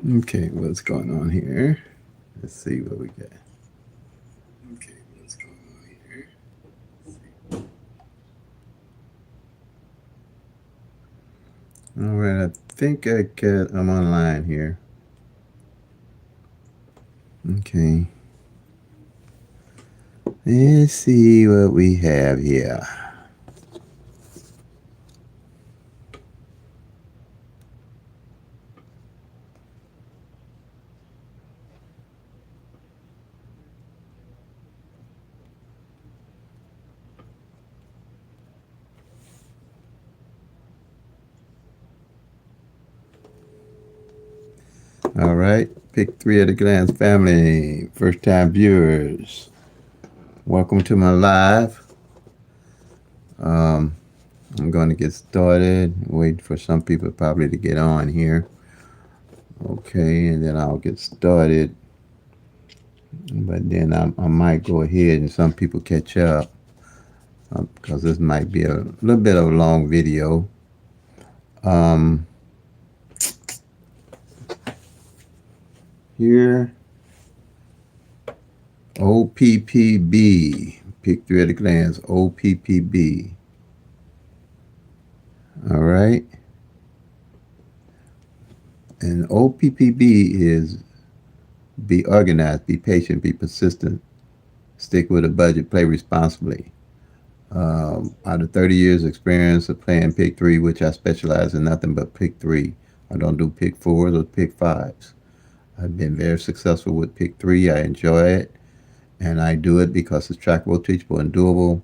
Okay, what's going on here? Let's see what we got. Okay, what's going on here? All right, I think I'm online here. Okay, let's see what we have here. All right, pick three at a glance family, first time viewers. Welcome to my live. Um, I'm going to get started. Wait for some people probably to get on here. Okay, and then I'll get started. But then I might go ahead and some people catch up because this might be a little bit of a long video. Um, here, OPPB, pick three at a glance, OPPB. All right. And OPPB is be organized, be patient, be persistent, stick with a budget, play responsibly. Out of 30 years experience of playing pick three, which I specialize in nothing but pick three. I don't do pick fours or pick fives. I've been very successful with pick three. I enjoy it. And I do it because it's trackable, teachable, and doable.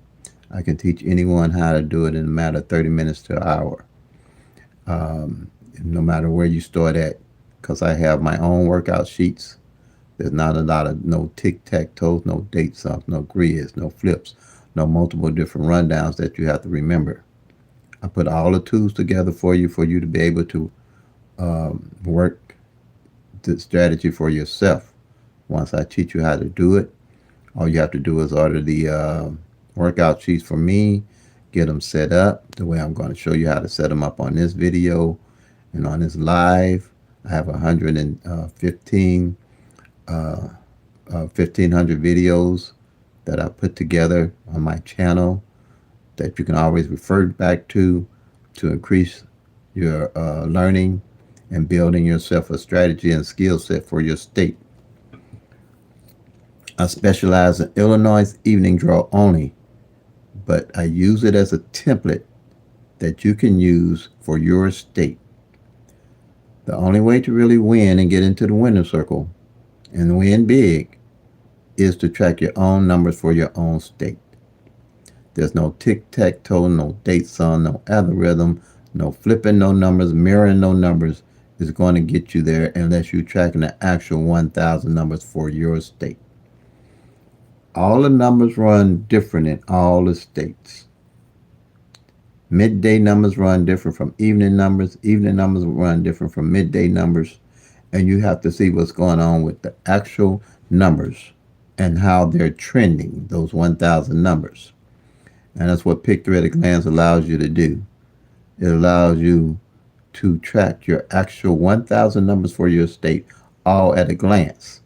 I can teach anyone how to do it in a matter of 30 minutes to an hour, no matter where you start at, because I have my own workout sheets. There's not a lot of no tic-tac-toes, no date sums, no grids, no flips, no multiple different rundowns that you have to remember. I put all the tools together for you to be able to work the strategy for yourself. Once I teach you how to do it, all you have to do is order the workout sheets from me, get them set up the way I'm going to show you how to set them up on this video and on this live. I have 115, 1,500 videos that I put together on my channel that you can always refer back to increase your learning and building yourself a strategy and skill set for your state. I specialize in Illinois evening draw only, but I use it as a template that you can use for your state. The only way to really win and get into the winner circle and win big is to track your own numbers for your own state. There's no tic-tac-toe, no date sum, no algorithm, no flipping no numbers, mirroring no numbers is going to get you there unless you're tracking the actual 1,000 numbers for your state. All the numbers run different in all the states. Midday numbers run different from evening numbers. Evening numbers run different from midday numbers. And you have to see what's going on with the actual numbers and how they're trending, those 1,000 numbers. And that's what Pick Three at a Glance allows you to do. It allows you to track your actual 1,000 numbers for your state all at a glance,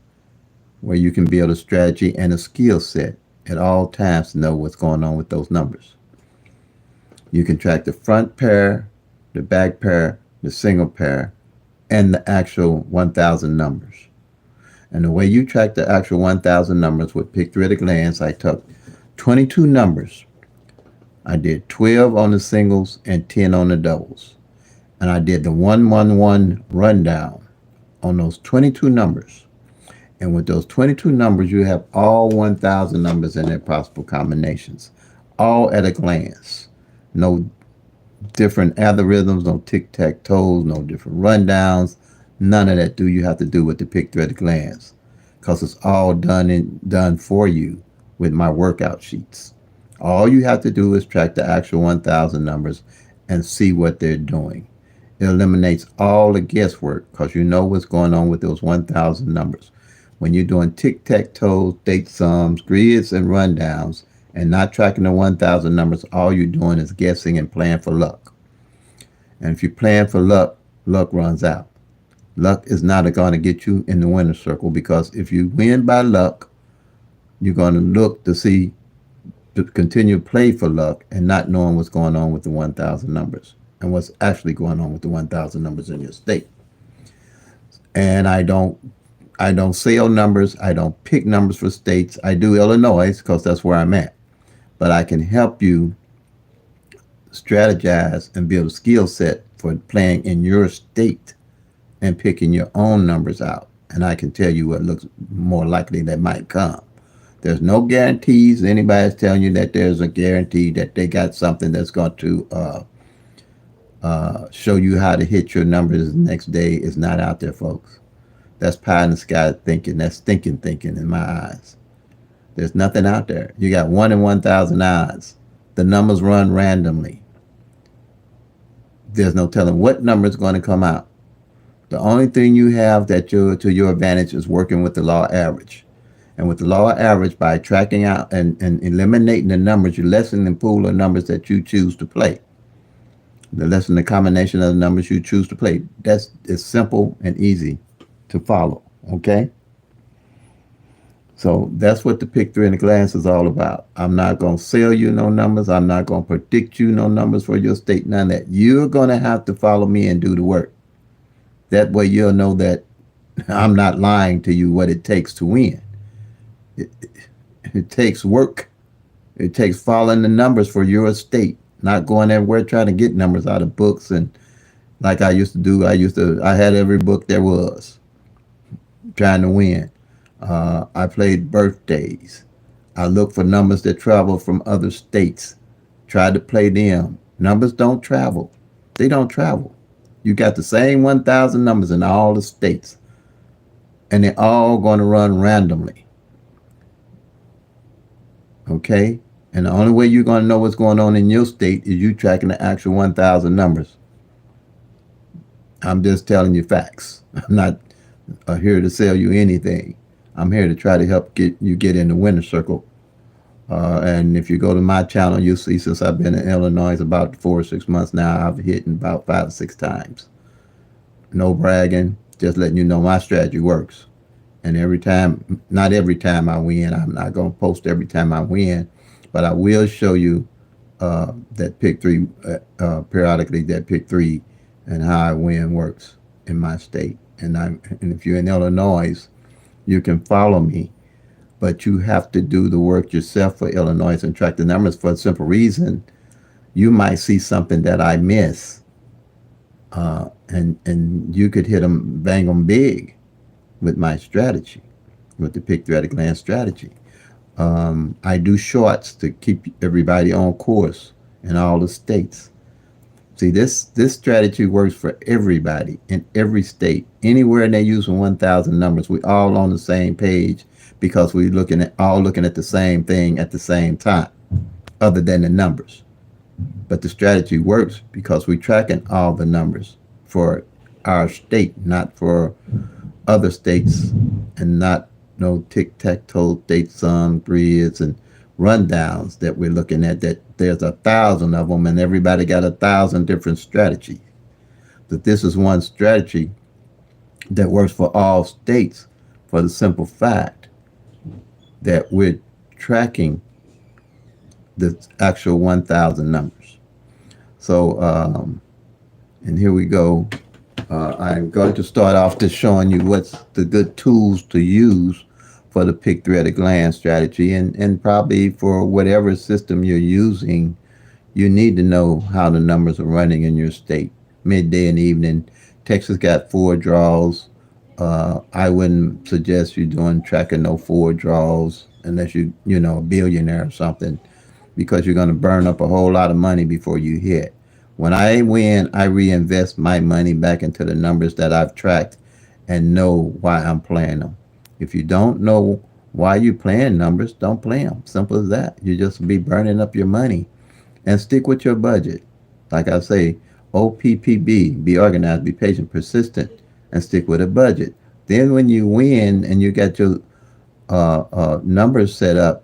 where you can build a strategy and a skill set at all times to know what's going on with those numbers. You can track the front pair, the back pair, the single pair, and the actual 1,000 numbers. And the way you track the actual 1,000 numbers with Pick Three at a Glance, I took 22 numbers. I did 12 on the singles and 10 on the doubles. And I did the 1-1-1 rundown on those 22 numbers. And with those 22 numbers, you have all 1,000 numbers and their possible combinations, all at a glance. No different algorithms, no tic-tac-toes, no different rundowns. None of that do you have to do with the Pick Three at a Glance, because it's all done for you with my workout sheets. All you have to do is track the actual 1,000 numbers and see what they're doing. It eliminates all the guesswork because you know what's going on with those 1,000 numbers. When you're doing tic-tac-toes, date sums, grids, and rundowns, and not tracking the 1,000 numbers, all you're doing is guessing and playing for luck. And if you're playing for luck, luck runs out. Luck is not going to get you in the winner's circle, because if you win by luck, you're going to look to see, to continue to play for luck and not knowing what's going on with the 1,000 numbers and what's actually going on with the 1,000 numbers in your state. And I don't sell numbers. I don't pick numbers for states. I do Illinois because that's where I'm at. But I can help you strategize and build a skill set for playing in your state and picking your own numbers out. And I can tell you what looks more likely that might come. There's no guarantees. Anybody's telling you that there's a guarantee that they got something that's going to show you how to hit your numbers the next day is not out there, folks. That's pie in the sky thinking. That's thinking in my eyes. There's nothing out there. You got 1 in 1,000 odds. The numbers run randomly. There's no telling what number is going to come out. The only thing you have that you're to your advantage is working with the law average. And with the law average, by tracking out and eliminating the numbers, you lessen the pool of numbers that you choose to play. The lessen the combination of the numbers you choose to play. That's it's simple and easy to follow. Okay? So that's what the pick three in the glass is all about. I'm not going to sell you no numbers. I'm not going to predict you no numbers for your state. None of that. You're going to have to follow me and do the work. That way you'll know that I'm not lying to you what it takes to win. It, it takes work. It takes following the numbers for your state, not going everywhere trying to get numbers out of books. And like I used to do, I had every book there was trying to win. I played birthdays. I looked for numbers that travel from other states. Tried to play them. Numbers don't travel. They don't travel. You got the same 1,000 numbers in all the states, and they're all going to run randomly. Okay? And the only way you're going to know what's going on in your state is you tracking the actual 1,000 numbers. I'm just telling you facts. I'm not here to sell you anything. I'm here to try to help get in the winner's circle. And if you go to my channel, you'll see since I've been in Illinois about 4 or 6 months now, I've hit about 5 or 6 times. No bragging, just letting you know my strategy works. And every time, not every time I win, I'm not going to post every time I win, but I will show you that pick three, periodically that pick three and how I win works in my state. And if you're in Illinois, you can follow me, but you have to do the work yourself for Illinois and track the numbers for a simple reason. You might see something that I miss, and you could hit them, bang them big with my strategy, with the pick three at a glance strategy. I do shorts to keep everybody on course in all the states. See, this strategy works for everybody in every state. Anywhere they're using 1,000 numbers, we all on the same page because we're looking at the same thing at the same time, other than the numbers. But the strategy works because we're tracking all the numbers for our state, not for other states, and not no tic-tac-toe state sum grids and rundowns that we're looking at, that there's 1,000 of them and everybody got 1,000 different strategies. But this is one strategy that works for all states for the simple fact that we're tracking the actual 1,000 numbers. So, and here we go. I'm going to start off just showing you what's the good tools to use for the pick three at a glance strategy, and probably for whatever system you're using, you need to know how the numbers are running in your state, midday and evening. Texas got 4 draws. I wouldn't suggest you doing tracking no 4 draws unless you know, a billionaire or something, because you're going to burn up a whole lot of money before you hit. When I win, I reinvest my money back into the numbers that I've tracked and know why I'm playing them. If you don't know why you're playing numbers, don't play them. Simple as that. You just be burning up your money. And stick with your budget. Like I say, OPPB, be organized, be patient, persistent, and stick with a budget. Then when you win and you got your numbers set up,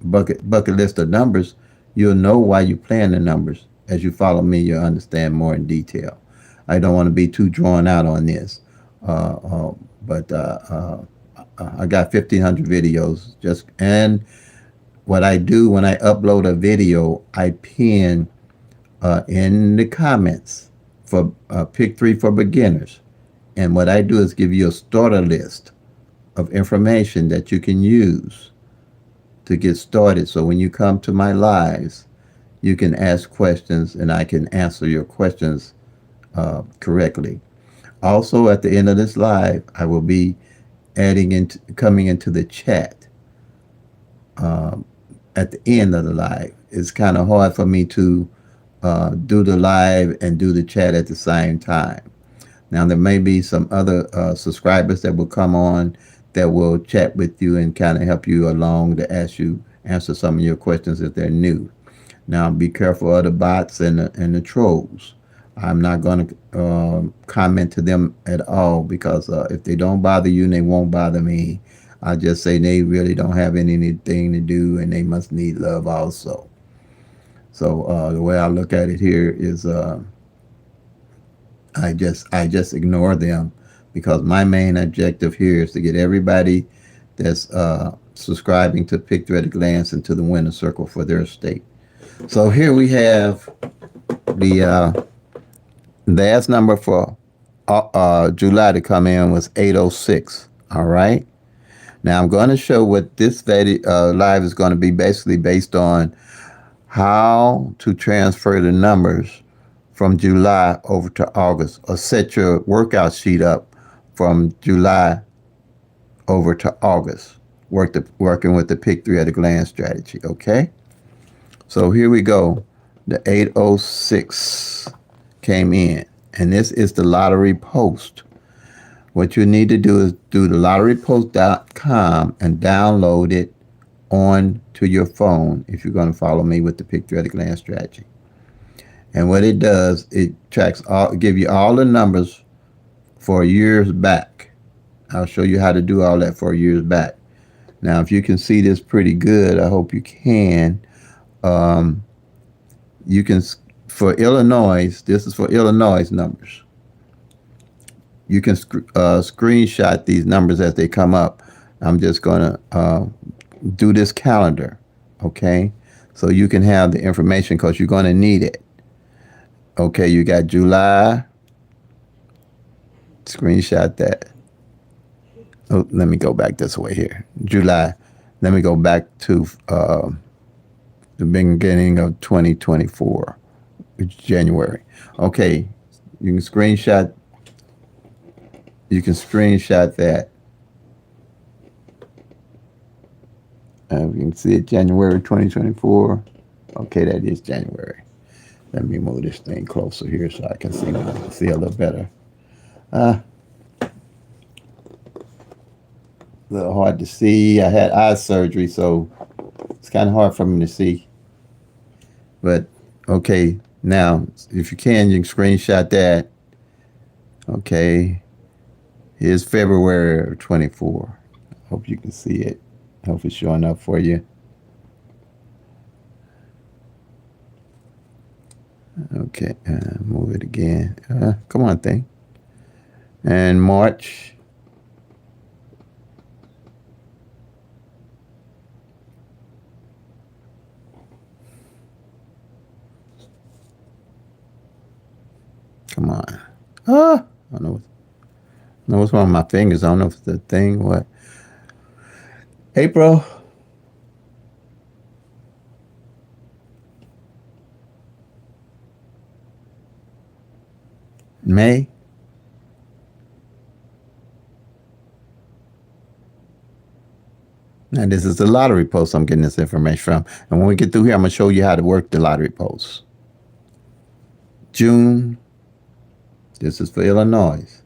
bucket list of numbers, you'll know why you're playing the numbers. As you follow me, you'll understand more in detail. I don't want to be too drawn out on this. But I got 1,500 videos. And what I do when I upload a video, I pin in the comments for pick 3 for beginners. And what I do is give you a starter list of information that you can use to get started. So when you come to my lives, you can ask questions and I can answer your questions correctly. Also, at the end of this live, I will be coming into the chat at the end of the live. It's kind of hard for me to do the live and do the chat at the same time. Now, there may be some other subscribers that will come on that will chat with you and kind of help you along to answer some of your questions if they're new. Now, be careful of the bots and the trolls. I'm not going to comment to them at all because if they don't bother you, they won't bother me. I just say they really don't have anything to do and they must need love also. So the way I look at it here is I just ignore them because my main objective here is to get everybody that's subscribing to Pick 3 at a Glance into the winner circle for their state. So here we have the last number for July to come in was 806. All right. Now I'm going to show what this live is going to be basically based on how to transfer the numbers from July over to August, or set your workout sheet up from July over to August, working with the Pick 3 at a Glance strategy, okay? So here we go. The 806 came in, and this is the lottery post. What you need to do is do the lotterypost.com and download it on to your phone if you're going to follow me with the Pick 3 at a Glance strategy. And what it does, it give you all the numbers for years back. I'll show you how to do all that for years back. Now, if you can see this pretty good, I hope you can. You can, for Illinois, this is for Illinois numbers. You can screenshot these numbers as they come up. I'm just going to do this calendar, okay? So you can have the information because you're going to need it. Okay, you got July. Screenshot that. Oh, let me go back this way here. July. Let me go back to the beginning of 2024, January. Okay, you can screenshot. You can screenshot that. You can see it, January 2024. Okay, that is January. Let me move this thing closer here so I can see a little better. A little hard to see. I had eye surgery, so it's kind of hard for me to see. But, okay, now, if you can screenshot that. Okay, here's February 24. Hope you can see it. Hope it's showing up for you. Okay, move it again. Come on, thing. And March. Come on. I don't know what's wrong with my fingers. I don't know if it's the thing. What? April. May. Now this is the lottery post I'm getting this information from. And when we get through here, I'm going to show you how to work the lottery post. June. This is for Illinois.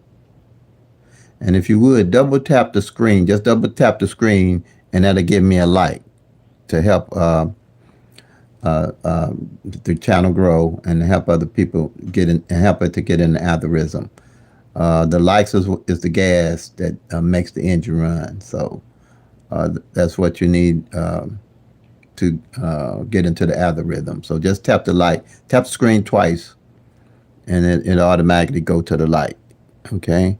And if you would, double tap the screen. Just double tap the screen and that'll give me a like to help the channel grow and help other people get in and help it to get in the algorithm. The likes is the gas that makes the engine run. So that's what you need to get into the algorithm. So just tap the like, tap the screen twice, and it automatically go to the light. Okay,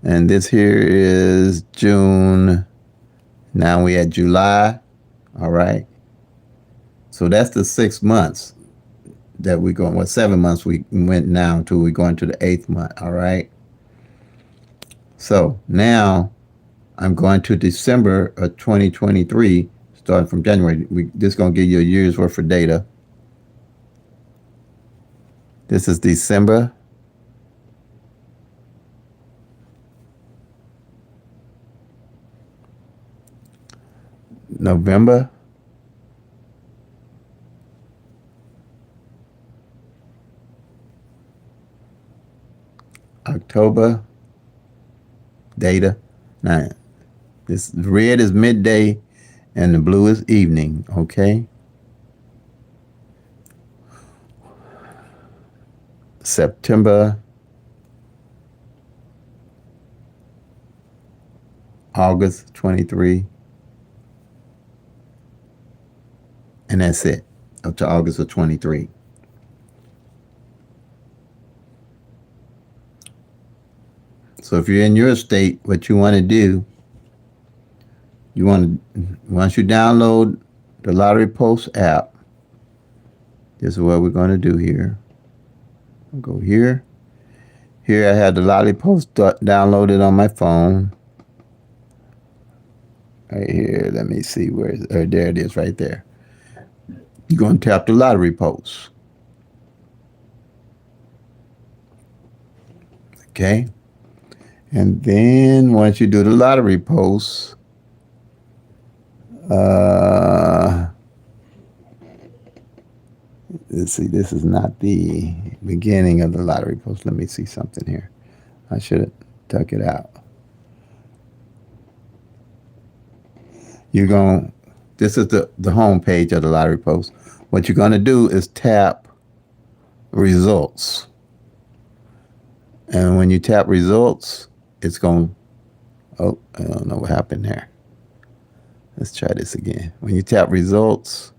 and this here is June. Now we at July. All right, so that's the 6 months that we going. Well, 7 months we went now until we going to the 8th month. All right, so now I'm going to December of 2023, starting from January. This is going to give you a year's worth of data. This is December. November. October data. Now, this red is midday and the blue is evening, okay? September, August 23, and that's it, up to August of 23. So if you're in your state, what you want to do, once you download the Lottery Post app, this is what we're going to do here. I'll go here. Here I have the Lottery Post downloaded on my phone. Right here, let me see where, there it is right there. You're going to tap the Lottery Post. Okay. And then once you do the Lottery Post, let's see, this is not the beginning of the Lottery Post. Let me see something here. I should have took it out. This is the home page of the Lottery Post. What you're going to do is tap results. And when you tap results, it's going, oh, I don't know what happened there. Let's try this again. When you tap results,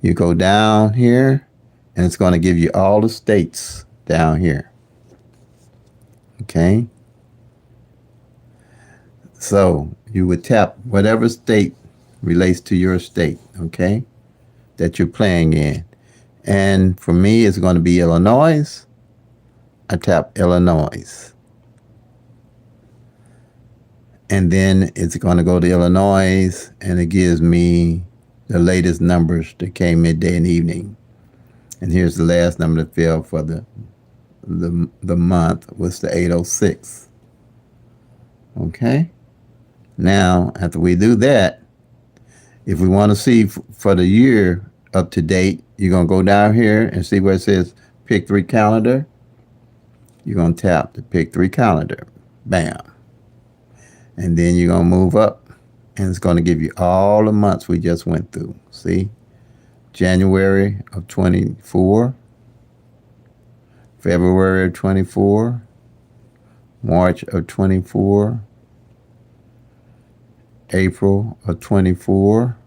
you go down here, and it's going to give you all the states down here. Okay? So you would tap whatever state relates to your state, okay, that you're playing in. And for me, it's going to be Illinois. I tap Illinois. And then it's going to go to Illinois, and it gives me the latest numbers that came midday and evening. And here's the last number that fell for the month was the 806. Okay? Now, after we do that, if we want to see for the year up to date, you're going to go down here and see where it says Pick 3 Calendar. You're going to tap the Pick 3 Calendar. Bam. And then you're going to move up, and it's going to give you all the months we just went through. See? January of 24, February of 24, March of 24, April of 24,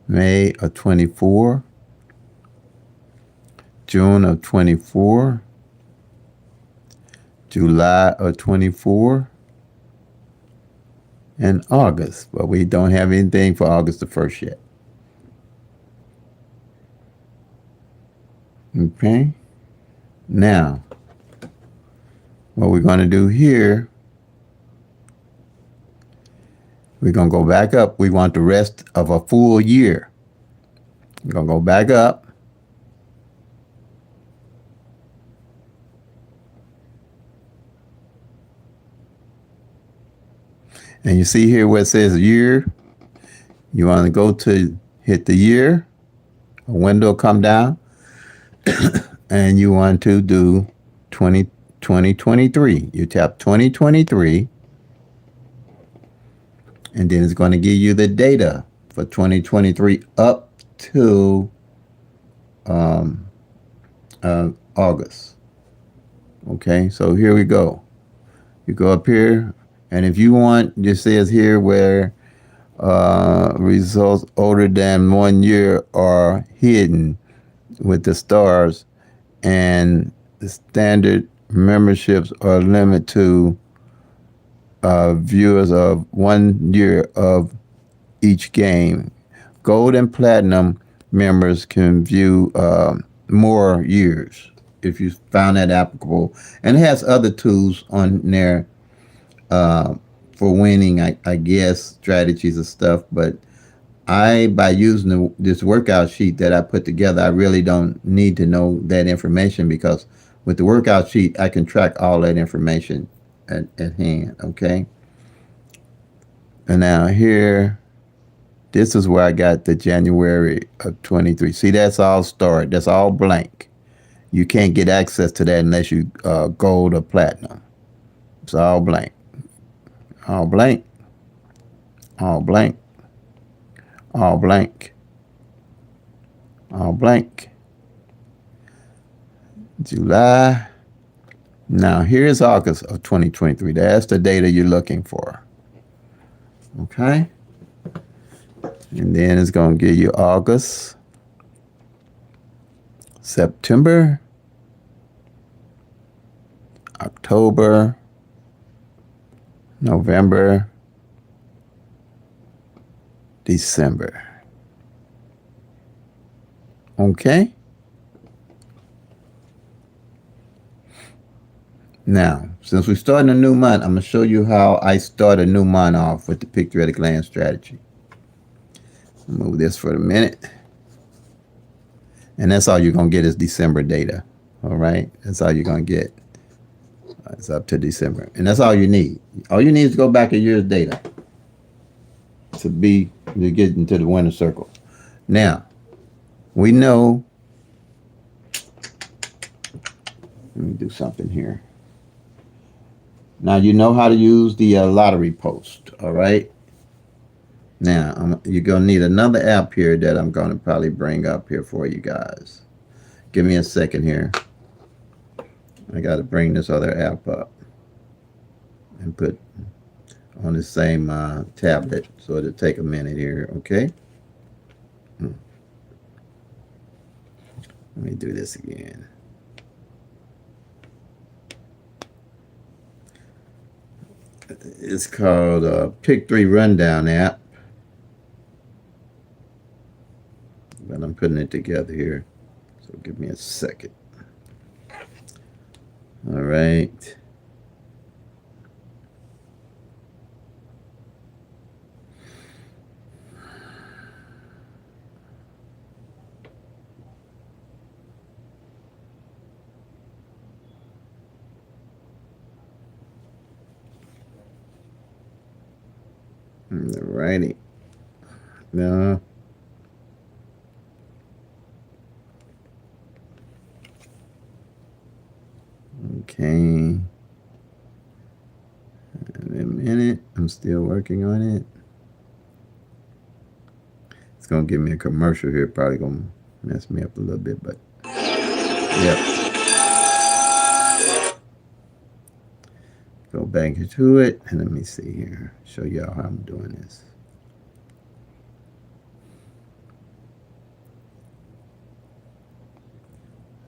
May of 24, June of 24, July of 24, and August. But we don't have anything for August the 1st yet. Okay. Now, what we're going to do here, we're going to go back up. We want the rest of a full year. We're going to go back up. And you see here where it says year. You want to go to hit the year. A window come down. And you want to do 2023. You tap 2023. And then it's going to give you the data for 2023 up to August. Okay, so here we go. You go up here, and if you want, it says here where results older than 1 year are hidden. with the stars, and the standard memberships are limited to viewers of 1 year of each game. Gold and platinum members can view more years if you found that applicable. And it has other tools on there uh, for winning, I guess, strategies and stuff. But by using this workout sheet that I put together, I really don't need to know that information because with the workout sheet, I can track all that information at hand. Okay. And now here, this is where I got the January of 23. See, that's all stored. That's all blank. You can't get access to that unless you gold or platinum. It's all blank. All blank. All blank. All blank. All blank. July. Now, here's August of 2023. That's the data you're looking for. Okay? And then it's going to give you August, September, October, November, December. Okay? Now, since we're starting a new month, I'm going to show you how I start a new month off with the picture at a glance strategy. Move this for a minute. And that's all you're going to get is December data. All right? That's all you're going to get. It's up to December. And that's all you need. All you need is to go back a year's data to get into the winner circle. Now, we know. Let me do something here. Now, you know how to use the lottery post. All right? Now, you're going to need another app here that I'm going to probably bring up here for you guys. Give me a second here. I got to bring this other app up and put on the same tablet. So it'll take a minute here, okay? Let me do this again. It's called Pick 3 Rundown app. But I'm putting it together here. So give me a second. All right. All righty. Now, okay. In a minute. I'm still working on it. It's going to give me a commercial here. Probably going to mess me up a little bit, but yep. Go back to it. And let me see here. Show y'all how I'm doing this.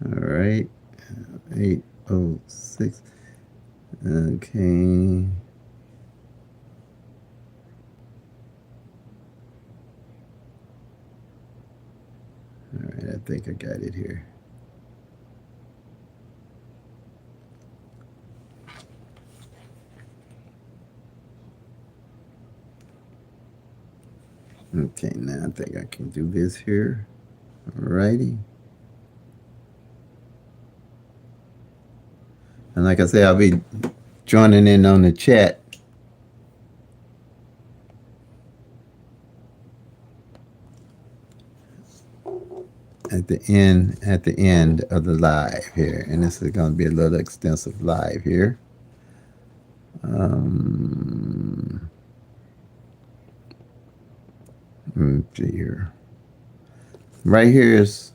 All right. 806. Okay. All right, I think I got it here. Okay, now I think I can do this here. All righty. And like I say, I'll be joining in on the chat. At the end of the live here. And this is going to be a little extensive live here. Let me see here. Right here is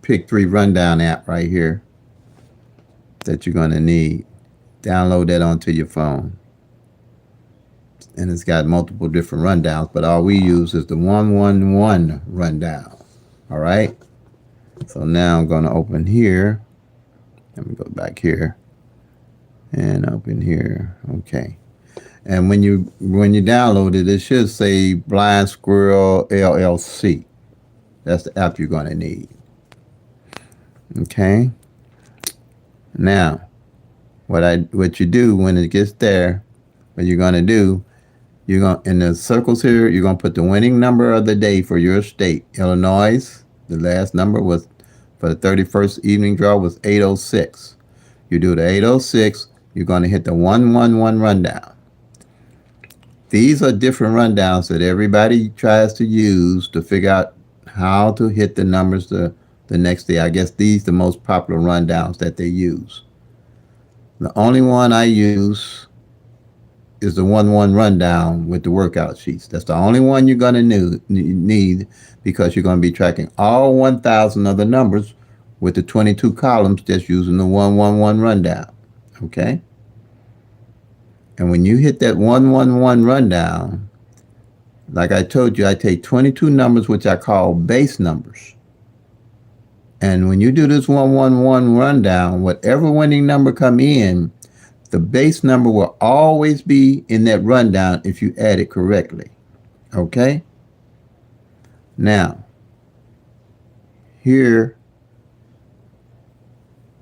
Pick 3 Rundown app right here that you're going to need. Download that onto your phone. And it's got multiple different rundowns, but all we use is the 111 rundown. All right. So now I'm going to open here. Let me go back here and open here. Okay. And when you download it, it should say Blind Squirrel LLC. That's the app you're going to need. Okay. Now, what you do when it gets there, what you're going to do, you're going in the circles here, you're going to put the winning number of the day for your state. Illinois, the last number was for the 31st evening draw was 806. You do the 806, you're going to hit the 111 rundown. These are different rundowns that everybody tries to use to figure out how to hit the numbers the next day. I guess these are the most popular rundowns that they use. The only one I use is the 1-1 rundown with the workout sheets. That's the only one you're going to need because you're going to be tracking all 1,000 of the numbers with the 22 columns just using the 1-1-1 rundown. Okay? And when you hit that 1-1-1 rundown, like I told you, I take 22 numbers, which I call base numbers. And when you do this 1-1-1 rundown, whatever winning number come in, the base number will always be in that rundown if you add it correctly. Okay? Now, here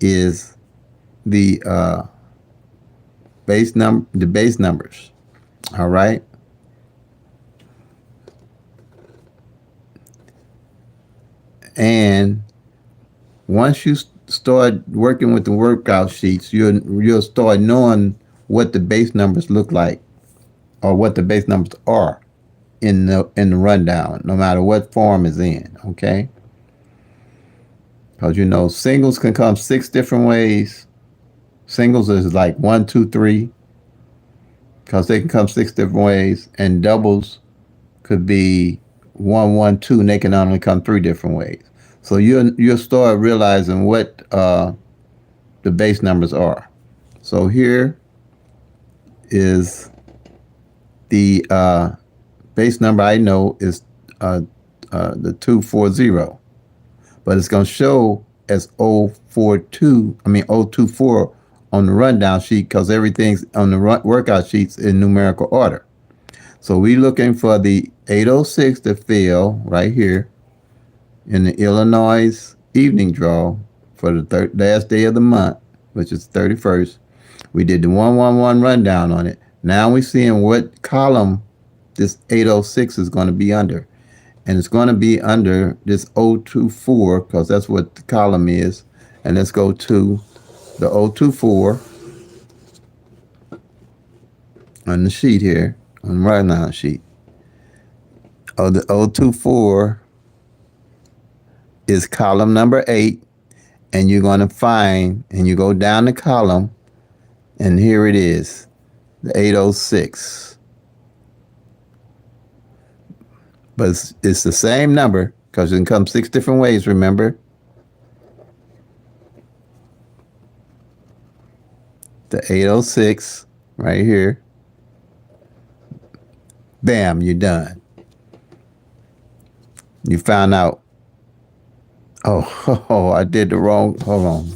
is the base numbers. All right? And once you start working with the workout sheets, you'll start knowing what the base numbers look like, or what the base numbers are in the rundown, no matter what form is in. Okay, because singles can come 6 different ways. Singles is like 1, 2, 3, because they can come 6 different ways, and doubles could be 1, 1, 2, and they can only come 3 different ways. So you'll start realizing what the base numbers are. So here is the base number I know is the 240, but it's going to show as 024 on the rundown sheet because everything's on the workout sheets in numerical order. So we're looking for the 806 to fill right here in the Illinois evening draw for the last day of the month, which is 31st. We did the 1-1-1 rundown on it. Now we're seeing what column this 806 is going to be under. And it's going to be under this 024 because that's what the column is. And let's go to the 024 on the sheet here, on the rundown sheet. Oh, the 024 is column number 8, and you're going to find, and you go down the column, and here it is, the 806. But it's the same number because it can come 6 different ways, remember? The 806 right here. Bam, you're done. You found out. Oh, I did the wrong. Hold on.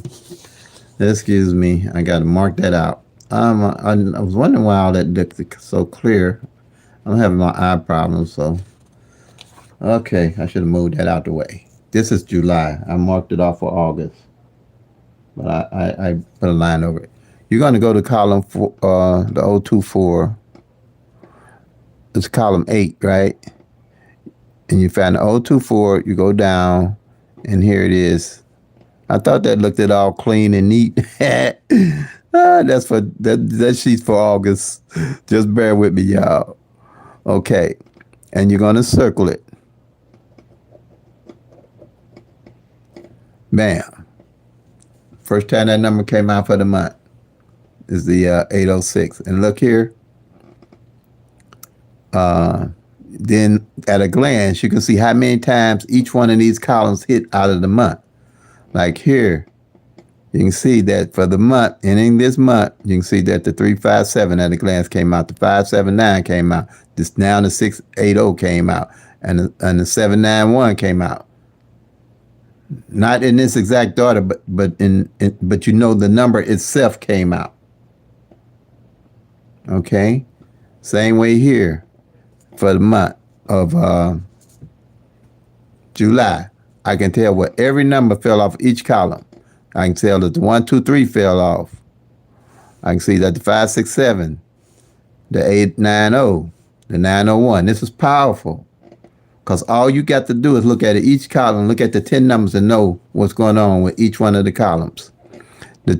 Excuse me. I got to mark that out. I was wondering why all that looked so clear. I'm having my eye problems, so. Okay, I should have moved that out the way. This is July. I marked it off for August. But I put a line over it. You're going to go to column 4, the 024. It's column 8, right? And you find the 024, you go down, and here it is. I thought that looked it all clean and neat. That's for that sheet's for August. Just bear with me, y'all. Okay, and you're gonna circle it. Bam. First time that number came out for the month is the 806. And look here. Then at a glance, you can see how many times each one of these columns hit out of the month. Like here, you can see that for the month, ending this month, you can see that the 357 at a glance came out, the 579 came out, now the 680 came out, and the 791 came out. Not in this exact order, but you know the number itself came out. Okay. Same way here for the month of July. I can tell what every number fell off each column. I can tell that the 1, 2, 3 fell off. I can see that the 5, 6, 7, the 8, 9, 0, the 901. This is powerful because all you got to do is look at each column, look at the 10 numbers and know what's going on with each one of the columns. The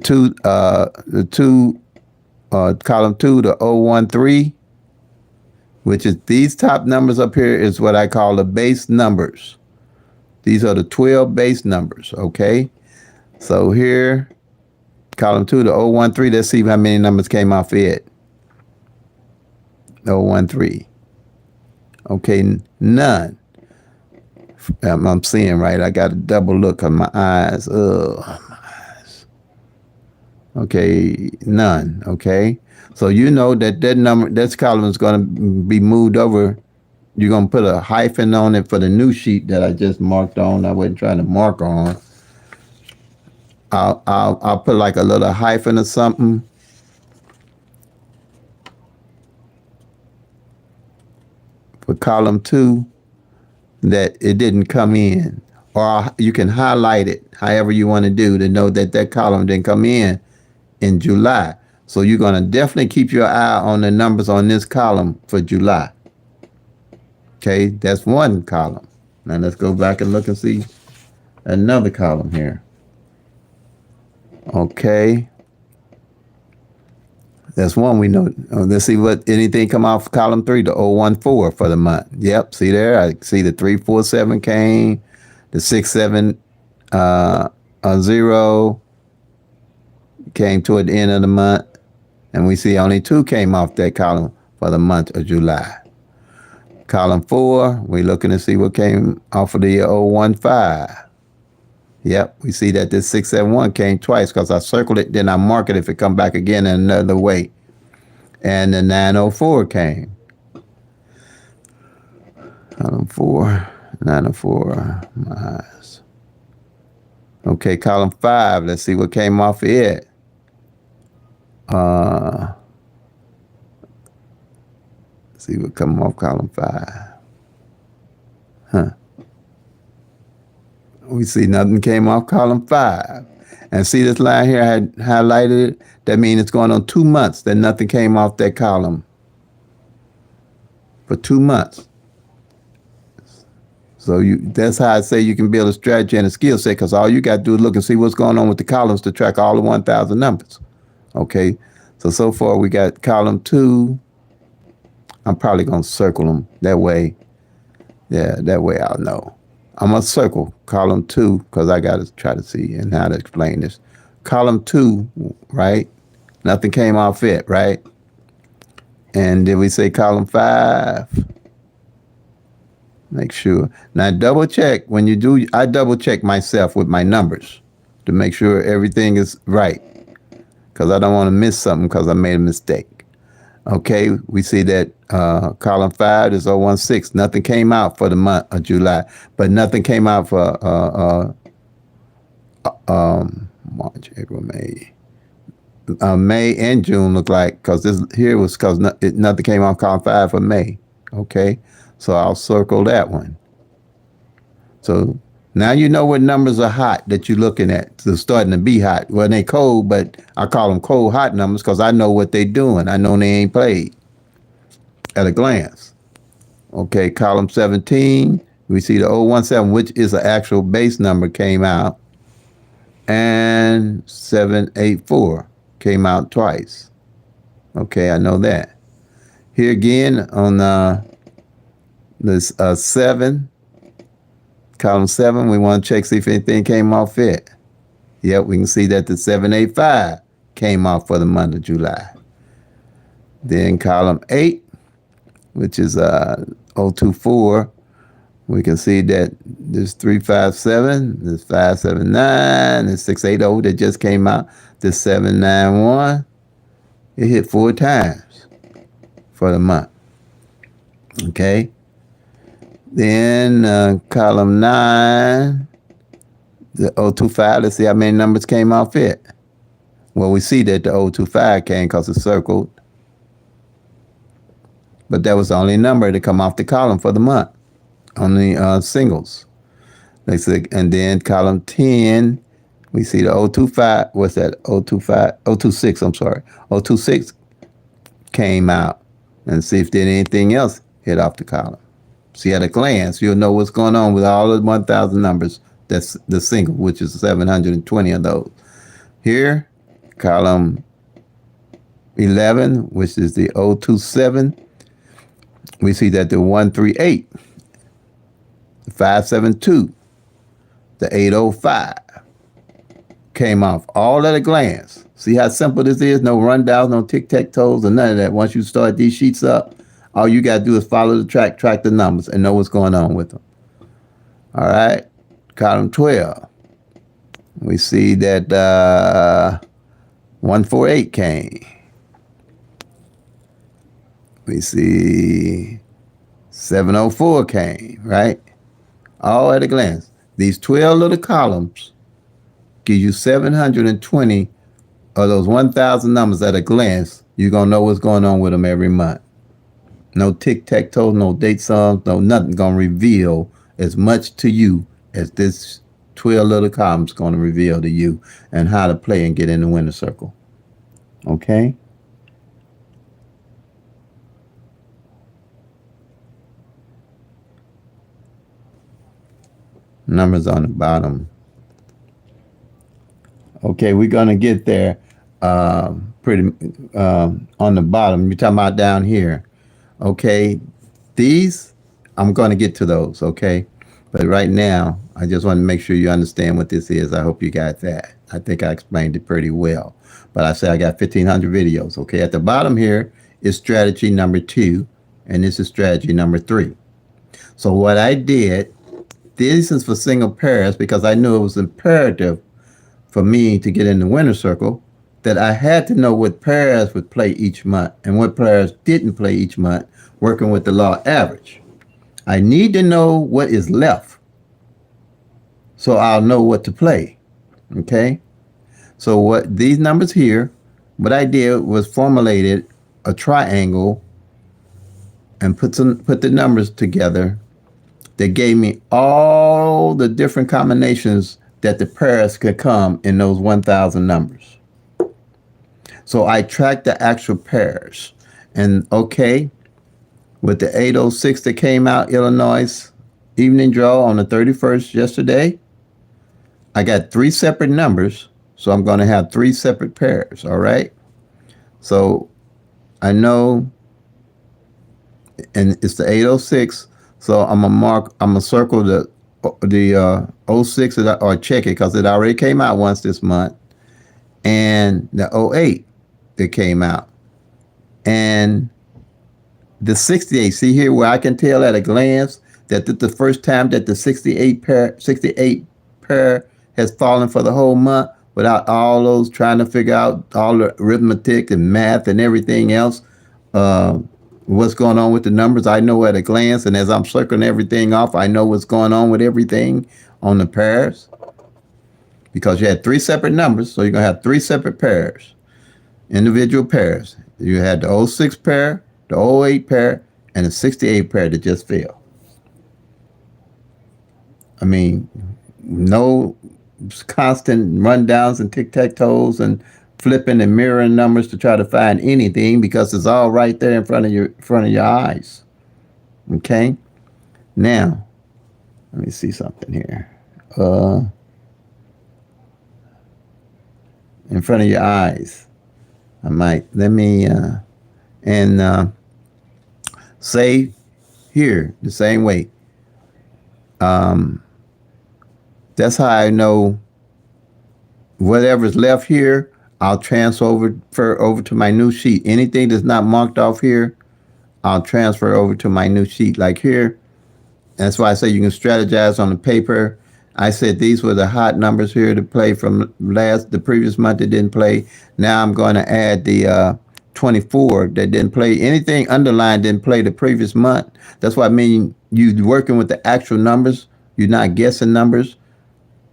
column 2, the 013, which is these top numbers up here, is what I call the base numbers. These are the 12 base numbers, okay? So here, column 2, the 013, let's see how many numbers came off it. 013. Okay, none. I'm seeing right. I got to double look on my eyes. Okay, none. Okay, so you know that number, this column is going to be moved over. You're going to put a hyphen on it for the new sheet that I just marked on. I wasn't trying to mark on. I'll put like a little hyphen or something. For column 2, that it didn't come in, or you can highlight it however you want to do to know that that column didn't come in July. So you're going to definitely keep your eye on the numbers on this column for July. Okay, that's one column. Now let's go back and look and see another column here. Okay. That's one we know. Let's see what anything come off column 3, the 014 for the month. Yep, see there? I see the 347 came, the 67 0 came toward the end of the month, and we see only 2 came off that column for the month of July. Column 4, we're looking to see what came off of the 015. Yep, we see that this 671 came twice because I circled it, then I mark it if it come back again in another way. And the 904 came. Column 4, 904, my eyes. Okay, column 5, let's see what came off of it. See what come off column 5. We see nothing came off column 5. And see this line here, I had highlighted it. That means it's going on 2 months that nothing came off that column. For 2 months. So that's how I say you can build a strategy and a skill set, because all you got to do is look and see what's going on with the columns to track all the 1,000 numbers. Okay, so far we got column 2. I'm probably going to circle them that way. Yeah, that way I'll know. I'm going to circle column 2 because I got to try to see and how to explain this. Column 2, right? Nothing came off it, right? And did we say column 5? Make sure. Now double check when you do. I double check myself with my numbers to make sure everything is right, because I don't want to miss something because I made a mistake. Okay, we see that column 5 is 016. Nothing came out for the month of July, but nothing came out for March, April, May. May and June look like, because this here was because nothing came out column 5 for May. Okay, so I'll circle that one. So now you know what numbers are hot that you're looking at. They're starting to be hot. Well, they cold, but I call them cold hot numbers because I know what they're doing. I know they ain't played at a glance. Okay, column 17, we see the 017, which is an actual base number, came out. And 784 came out twice. Okay, I know that. Here again on this 7, column 7, we want to check, see if anything came off it. Yep, we can see that the 785 came off for the month of July. Then column 8, which is 024, we can see that there's 357, there's 579, there's 680 that just came out. This 791, it hit 4 times for the month. Okay. Then column 9, The 025, let's see how many numbers came off it. Well, we see that the 025 came because it's circled. But that was the only number to come off the column for the month on the singles. And then column 10, we see the 025. What's that? 025, 026, I'm sorry. 026 came out. And see if did anything else hit off the column. See at a glance, you'll know what's going on with all the 1,000 numbers. That's the single, which is 720 of those. Here, column 11, which is the 027, we see that the 138, the 572, the 805 came off all at a glance. See how simple this is? No rundowns, no tic-tac-toes, or none of that. Once you start these sheets up, all you got to do is follow the track the numbers, and know what's going on with them. All right. Column 12. We see that 148 came. We see 704 came, right? All at a glance. These 12 little columns give you 720 of those 1,000 numbers at a glance. You're going to know what's going on with them every month. No tic-tac-toe, no date sums, no nothing going to reveal as much to you as this 12 little columns going to reveal to you, and how to play and get in the winner circle. Okay? Numbers on the bottom. Okay, we're going to get there pretty on the bottom. You're talking about down here. Okay, these, I'm going to get to those, okay? But right now, I just want to make sure you understand what this is. I hope you got that. I think I explained it pretty well. But I say I got 1,500 videos, okay? At the bottom here is strategy number 2, and this is strategy number 3. So what I did, this is for single pairs because I knew it was imperative for me to get in the winner circle that I had to know what pairs would play each month and what pairs didn't play each month, working with the law average. I need to know what is left so I'll know what to play, okay? So what these numbers here, what I did was formulated a triangle and put the numbers together that gave me all the different combinations that the pairs could come in those 1,000 numbers. So I tracked the actual pairs. And okay, with the 806 that came out, Illinois evening draw on the 31st yesterday, I got 3 separate numbers. So I'm going to have 3 separate pairs, all right? So I know, and it's the 806. So I'm gonna circle the 06 or check it because it already came out once this month, and the 08 that came out, and the 68. See here where I can tell at a glance that this is the first time that the 68 pair has fallen for the whole month without all those trying to figure out all the arithmetic and math and everything else. What's going on with the numbers, I know at a glance, and as I'm circling everything off, I know what's going on with everything on the pairs, because you had 3 separate numbers, so you're going to have 3 separate pairs, individual pairs. You had the 06 pair, the 08 pair, and the 68 pair that just fell. I mean, no constant rundowns and tic-tac-toes and flipping and mirroring numbers to try to find anything, because it's all right there in front of your eyes. Okay? Now, let me see something here. In front of your eyes. Say here the same way. That's how I know whatever's left here, I'll transfer over to my new sheet. Anything that's not marked off here, I'll transfer over to my new sheet. Like here, that's why I say you can strategize on the paper. I said these were the hot numbers here to play from the previous month that didn't play. Now I'm going to add the 24 that didn't play. Anything underlined didn't play the previous month. That's what I mean. You're working with the actual numbers. You're not guessing numbers.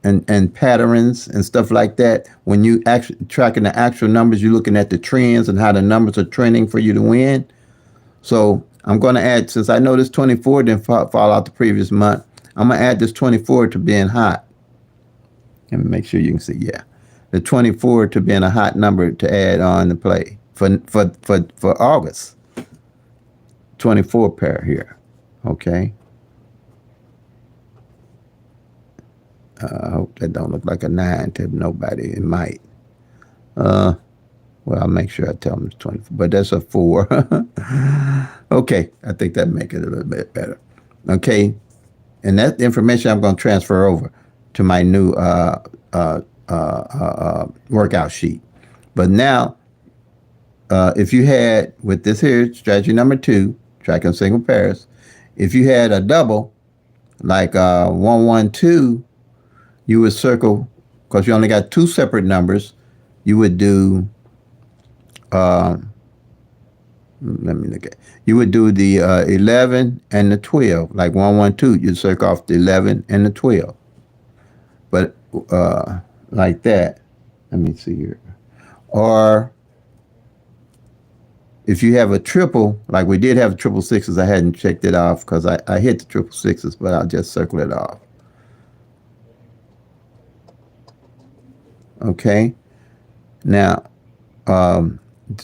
and patterns and stuff like that. When you actually tracking the actual numbers, you're looking at the trends and how the numbers are trending for you to win. So I'm going to add, since I know this 24 didn't fall out the previous month, I'm going to add this 24 to being hot. Let me make sure you can see. Yeah, the 24 to being a hot number to add on the play for August. 24 pair here. Okay. I hope that don't look like a 9 to nobody. It might. Well, I'll make sure I tell them it's 24, but that's a 4. Okay, I think that make it a little bit better. Okay, and that information I'm going to transfer over to my new workout sheet. But now, if you had, with this here, strategy number 2, tracking single pairs, if you had a double, like 112, you would circle, because you only got 2 separate numbers, you would do, let me look at, you would do the 11 and the 12, like 112, you'd circle off the 11 and the 12. But like that, let me see here. Or if you have a triple, like we did have triple sixes, I hadn't checked it off because I hit the triple sixes, but I'll just circle it off. Okay. Now, the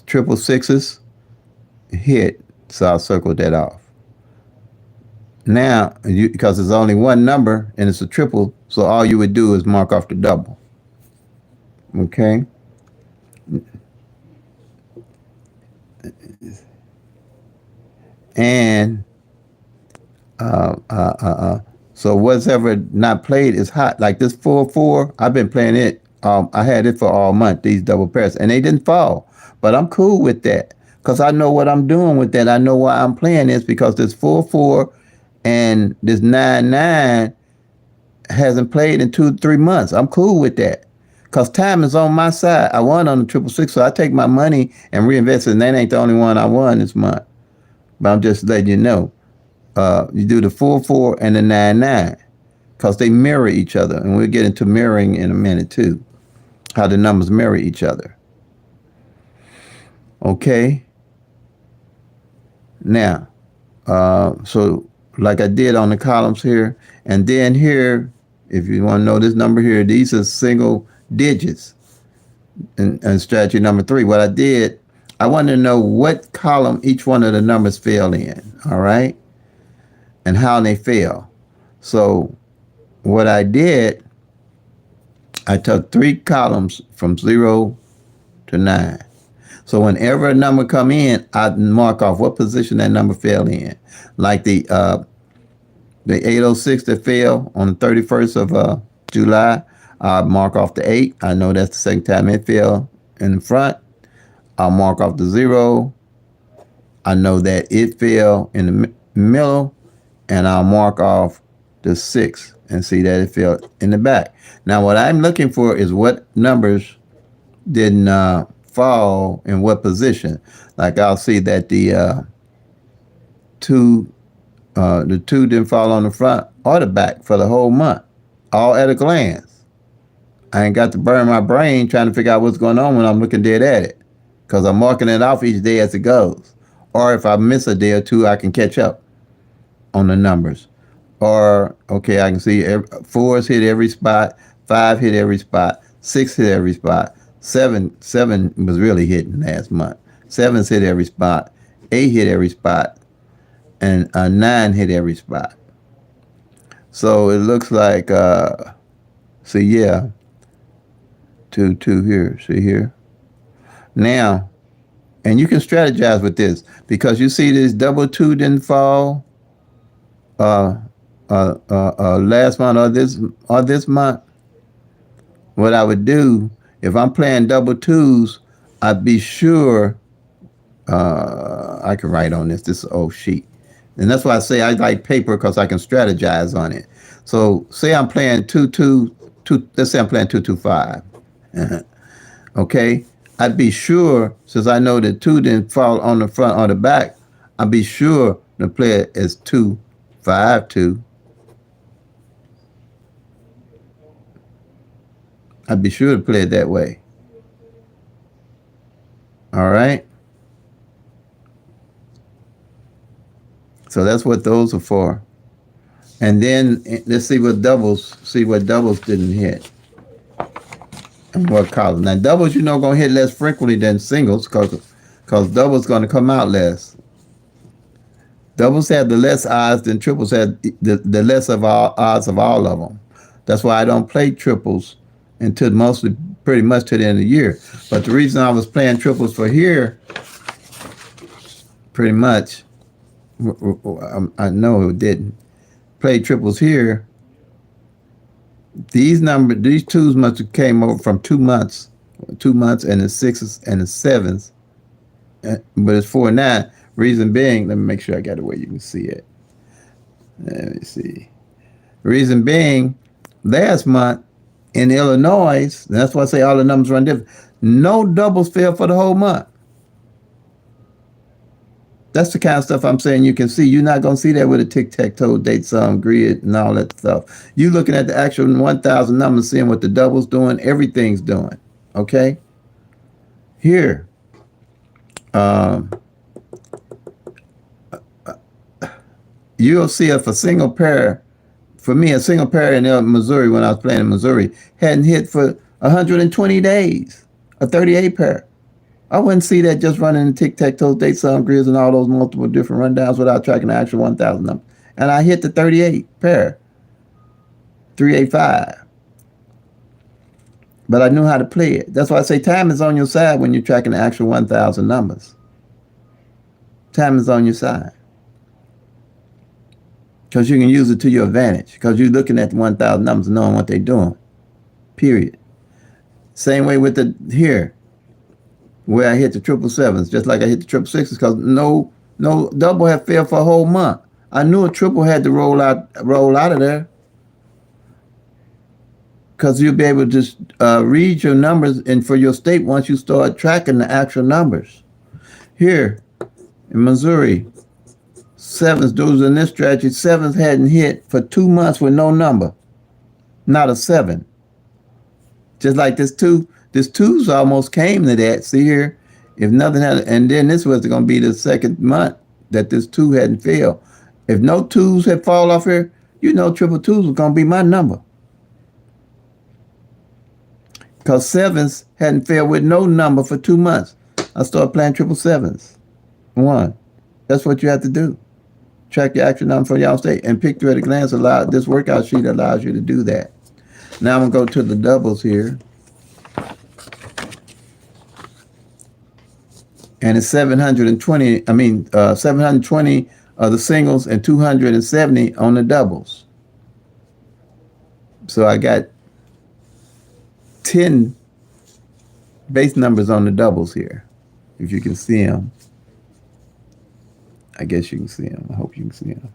triple sixes hit, so I'll circle that off. Now, because there's only one number and it's a triple, so all you would do is mark off the double. Okay. And so whatever not played is hot. Like this 4-4, I've been playing it. I had it for all month, these double pairs, and they didn't fall. But I'm cool with that because I know what I'm doing with that. I know why I'm playing this, because this 4-4 and this 9-9 hasn't played in 2-3 months. I'm cool with that because time is on my side. I won on the triple six, so I take my money and reinvest it. And that ain't the only one I won this month. But I'm just letting you know. You do the 4-4 and the 9-9 because they mirror each other. And we'll get into mirroring in a minute too, how the numbers mirror each other. Okay. Now, so like I did on the columns here, and then here, if you want to know this number here, these are single digits. And strategy number 3, what I did, I wanted to know what column each one of the numbers fell in, all right? And how they fell. So what I did, I took 3 columns from 0 to 9. So whenever a number come in, I mark off what position that number fell in. Like the 806 that fell on the 31st of July, I mark off the 8. I know that's the second time it fell in the front. I'll mark off the 0. I know that it fell in the middle, and I'll mark off the 6 and see that it fell in the back. Now, what I'm looking for is what numbers didn't fall in what position. Like I'll see that the 2 didn't fall on the front or the back for the whole month, all at a glance. I ain't got to burn my brain trying to figure out what's going on when I'm looking dead at it, because I'm marking it off each day as it goes. Or if I miss a day or two, I can catch up on the numbers. Or, okay, I can see 4s hit every spot, 5 hit every spot, 6 hit every spot, 7 was really hitting last month. 7's hit every spot, 8 hit every spot, and 9 hit every spot. So it looks like, see, yeah, 2 here, see here. Now, and you can strategize with this, because you see this double 2 didn't fall last month or this month. What I would do, if I'm playing double 2s, I'd be sure, I can write on this. This is an old sheet. And that's why I say I like paper, because I can strategize on it. So say I'm playing 2-2, let's say I'm playing 2-2-5. Okay? I'd be sure, since I know that 2 didn't fall on the front or the back, I'd be sure to play it as 2-5-2. I'd be sure to play it that way. All right. So that's what those are for. And then let's see what doubles. See what doubles didn't hit and what column. Now doubles, gonna hit less frequently than singles because doubles gonna come out less. Doubles have the less odds than triples have the less of all odds of all of them. That's why I don't play triples until pretty much to the end of the year. But the reason I was playing triples for here, pretty much, I know it didn't play triples here. These twos must have came over from 2 months, and the sixes and the sevens, but it's 4 9. Reason being, let me make sure I got it where you can see it. Let me see. Reason being, last month in Illinois, that's why I say all the numbers run different. No doubles fell for the whole month. That's the kind of stuff I'm saying you can see. You're not going to see that with a tic-tac-toe, date sum, grid, and all that stuff. You're looking at the actual 1,000 numbers, seeing what the double's doing, everything's doing. Okay? Here. You'll see if a single pair, for me, a single pair in Missouri, when I was playing in Missouri, hadn't hit for 120 days, a 38 pair. I wouldn't see that just running the tic-tac-toe, date sum, grids, and all those multiple different rundowns without tracking the actual 1,000 number. And I hit the 38 pair, 385. But I knew how to play it. That's why I say time is on your side when you're tracking the actual 1,000 numbers. Time is on your side. Because you can use it to your advantage. Because you're looking at the 1,000 numbers and knowing what they're doing. Period. Same way with the here, where I hit the 777s, just like I hit the 666s, because no double had failed for a whole month. I knew a triple had to roll out of there. Because you'll be able to just read your numbers and for your state once you start tracking the actual numbers. Here in Missouri, sevens, those in this strategy, sevens hadn't hit for 2 months with no number. Not a seven. Just like this twos almost came to that. See here, if nothing had, and then this was going to be the second month that this two hadn't failed. If no twos had fall off here, triple twos was going to be my number. Because sevens hadn't failed with no number for 2 months. I started playing 777s. One. That's what you have to do. Track your actual number for y'all state. And pick through at a glance this workout sheet allows you to do that. Now I'm going to go to the doubles here. And it's 720 of the singles and 270 on the doubles. So I got 10 base numbers on the doubles here. If you can see them. I guess you can see them. I hope you can see them.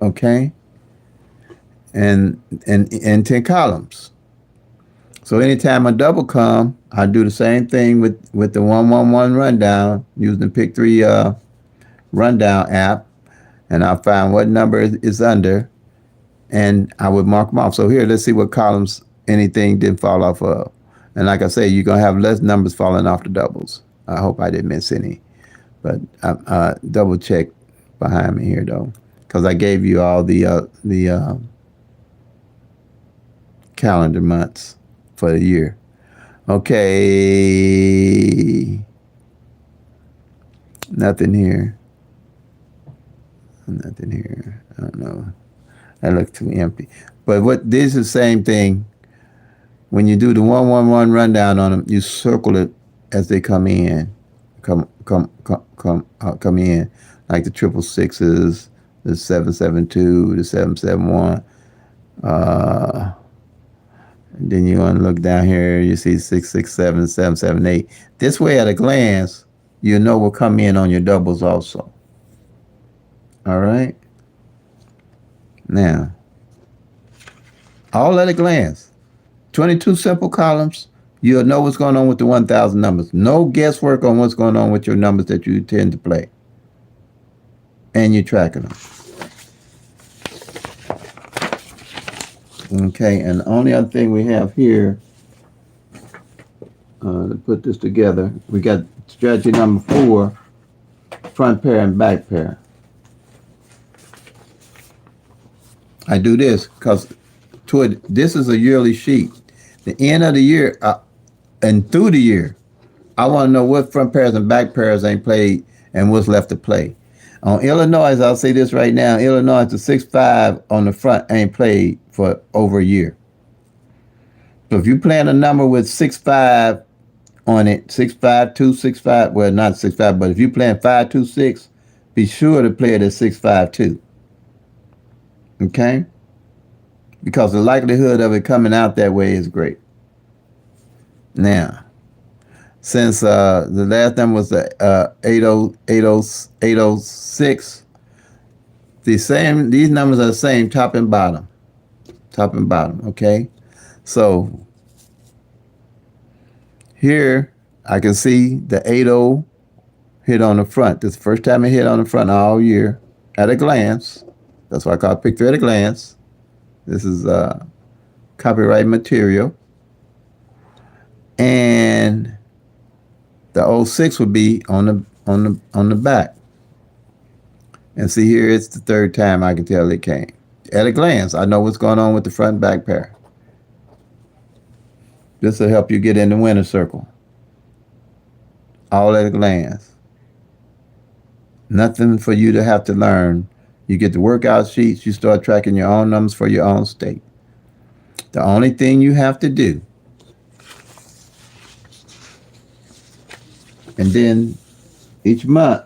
Okay. And 10 columns. So anytime a double come, I do the same thing with the 111 rundown using the Pick 3 rundown app, and I'll find what number is under, and I would mark them off. So here, let's see what columns anything didn't fall off of. And like I say, you're going to have less numbers falling off the doubles. I hope I didn't miss any. But double check behind me here, though, because I gave you all the calendar months for the year. Okay. Nothing here. Nothing here. I don't know. That looked too empty. But this is the same thing. When you do the 111 rundown on them, you circle it as they come in. Come in. Like the 666s, the 772, the 771. And then you want to look down here, you see 667, 778. This way at a glance, you know will come in on your doubles also. All right? Now, all at a glance. 22 simple columns, you'll know what's going on with the 1,000 numbers. No guesswork on what's going on with your numbers that you tend to play. And you're tracking them. Okay, and the only other thing we have here to put this together, we got strategy number 4, front pair and back pair. I do this because this is a yearly sheet. The end of the year and through the year, I want to know what front pairs and back pairs ain't played and what's left to play. On Illinois, I'll say this right now, Illinois, the 6-5 on the front ain't played for over a year. So if you playing a number with 6-5 on it, 6-5-2, 6-5, well, not 6-5, but if you playing 5-2-6, be sure to play it at 6-5-2. Okay? Because the likelihood of it coming out that way is great. Now, since the last number was 806, these numbers are the same top and bottom. Top and bottom, okay? So here I can see the 80 hit on the front. This is the first time it hit on the front all year at a glance. That's why I call it pick three at a glance. This is copyright material. And the 06 would be on the back. And see here, it's the third time I can tell it came. At a glance, I know what's going on with the front and back pair. This will help you get in the winner circle. All at a glance. Nothing for you to have to learn. You get the workout sheets, you start tracking your own numbers for your own state. The only thing you have to do, and then each month,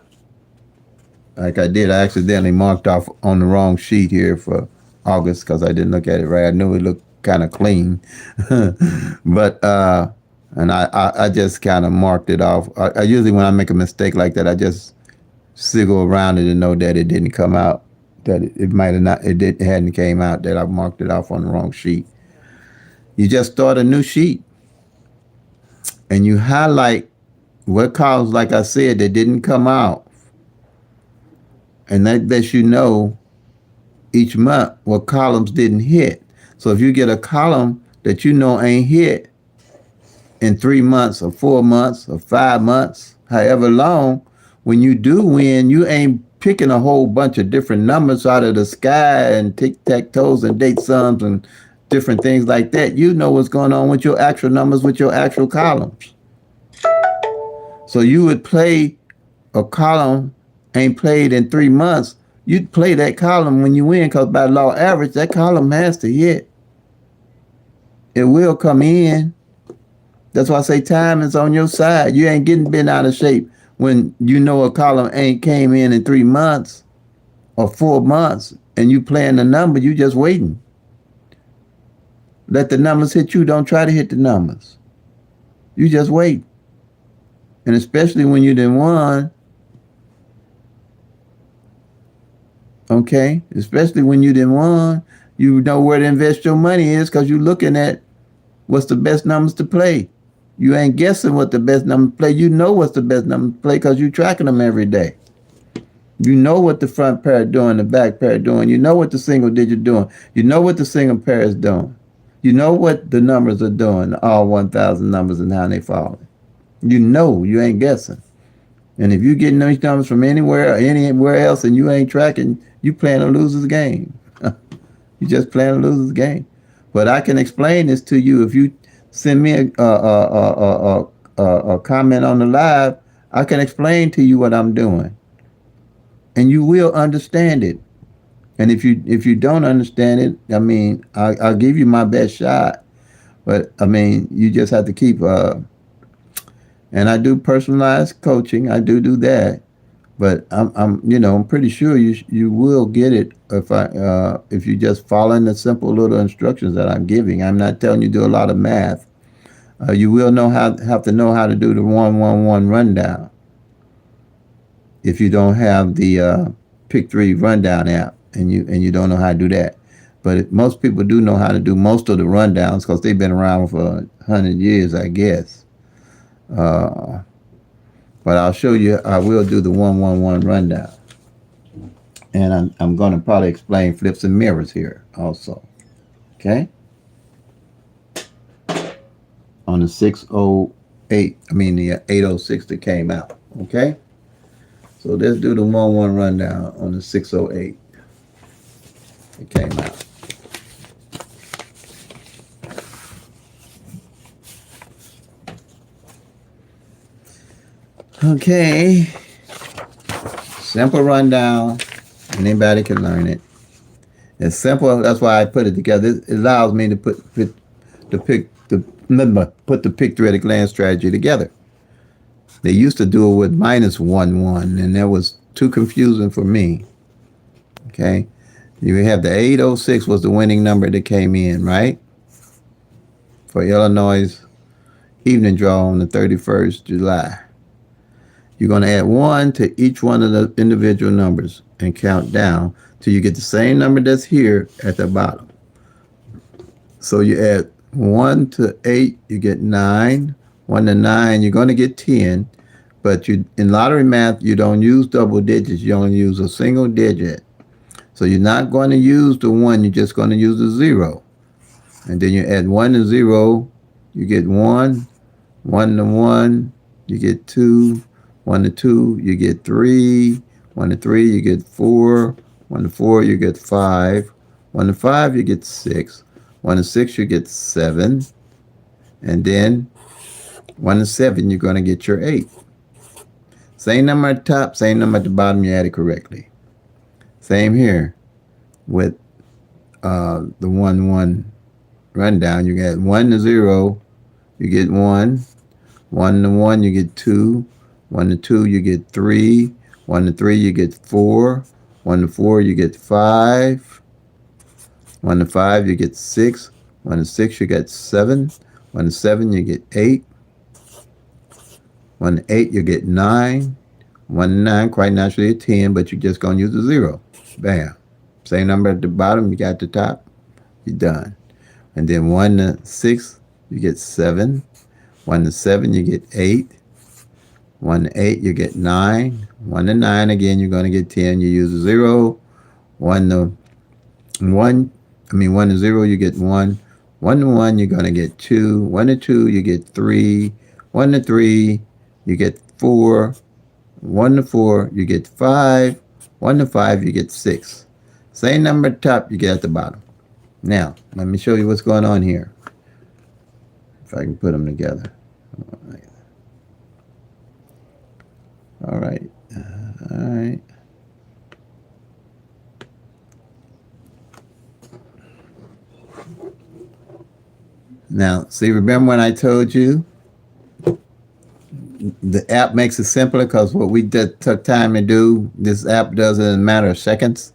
like I did, I accidentally marked off on the wrong sheet here for August because I didn't look at it right. I knew it looked kind of clean, but and I just kind of marked it off. I usually, when I make a mistake like that, I just sigil around it and know that it didn't come out, that it might have not, it hadn't came out, that I marked it off on the wrong sheet. You just start a new sheet and you highlight what columns, like I said, that didn't come out. And that lets you know each month what columns didn't hit. So if you get a column that you know ain't hit in 3 months or 4 months or 5 months, however long, when you do win, you ain't picking a whole bunch of different numbers out of the sky and tic-tac-toes and date sums and different things like that. You know what's going on with your actual numbers, with your actual columns. So you would play a column ain't played in 3 months. You'd play that column when you win, because by law average, that column has to hit. It will come in. That's why I say time is on your side. You ain't getting bent out of shape when you know a column ain't came in 3 months or 4 months and you playing the number, you just waiting. Let the numbers hit you. Don't try to hit the numbers. You just wait. And especially when you done won, okay, especially when you done won, you know where to invest your money is because you're looking at what's the best numbers to play. You ain't guessing what the best numbers to play. You know what's the best numbers to play because you're tracking them every day. You know what the front pair doing, the back pair doing. You know what the single digit doing. You know what the single pair is doing. You know what the numbers are doing, all 1,000 numbers and how they falling. You know, you ain't guessing. And if you getting those numbers from anywhere else and you ain't tracking, you playing a loser's game. You just playing a loser's game. But I can explain this to you. If you send me a comment on the live, I can explain to you what I'm doing. And you will understand it. And if you don't understand it, I mean, I'll give you my best shot. But I mean, you just have to keep. And I do personalized coaching. I do that. But I'm pretty sure you will get it if you just follow the simple little instructions that I'm giving. I'm not telling you to do a lot of math. You will have to know how to do the 1-1-1 rundown if you don't have the Pick 3 rundown app and you don't know how to do that. But most people do know how to do most of the rundowns because they've been around for 100 years, I guess. But I'll show you. I will do the 1-1-1 rundown, and I'm going to probably explain flips and mirrors here also. Okay. on the 608, the 806 that came out. Okay? So let's do the 1-1 rundown on the 608 that came out. Okay. Simple rundown. Anybody can learn it. It's simple. That's why I put it together. It allows me to put the pick three at a glance strategy together. They used to do it with -1-1, and that was too confusing for me. Okay, you have the 806 was the winning number that came in, right? For Illinois' evening draw on the 31st July. You're going to add 1 to each one of the individual numbers and count down till you get the same number that's here at the bottom. So you add 1 to 8, you get 9. 1 to 9, you're going to get 10. But in lottery math, you don't use double digits. You only use a single digit. So you're not going to use the 1. You're just going to use the 0. And then you add 1 to 0, you get 1. 1 to 1, you get 2. 1 to 2, you get 3. 1 to 3, you get 4. 1 to 4, you get 5. 1 to 5, you get 6. 1 to 6, you get 7. And then 1 to 7, you're going to get your 8. Same number at the top, same number at the bottom, you add it correctly. Same here with the 1-1 rundown. You get 1 to 0, you get 1. 1 to 1, you get 2. 1 to 2, you get 3. 1 to 3, you get 4. 1 to 4, you get 5. 1 to 5, you get 6. 1 to 6, you get 7. 1 to 7, you get 8. 1 to 8, you get 9. 1 to 9, quite naturally a 10, but you're just going to use a 0. Bam. Same number at the bottom, you got at the top, you're done. And then 1 to 6, you get 7. 1 to 7, you get 8. 1 to 8, you get 9. 1 to 9, again, you're going to get 10. You use a 0. 1 to 0, you get 1. 1 to 1, you're going to get 2. 1 to 2, you get 3. 1 to 3, you get 4. 1 to 4, you get 5. 1 to 5, you get 6. Same number at the top, you get at the bottom. Now, let me show you what's going on here. If I can put them together. All right. All right. Now, see, remember when I told you the app makes it simpler because what we took time to do, this app does it in a matter of seconds.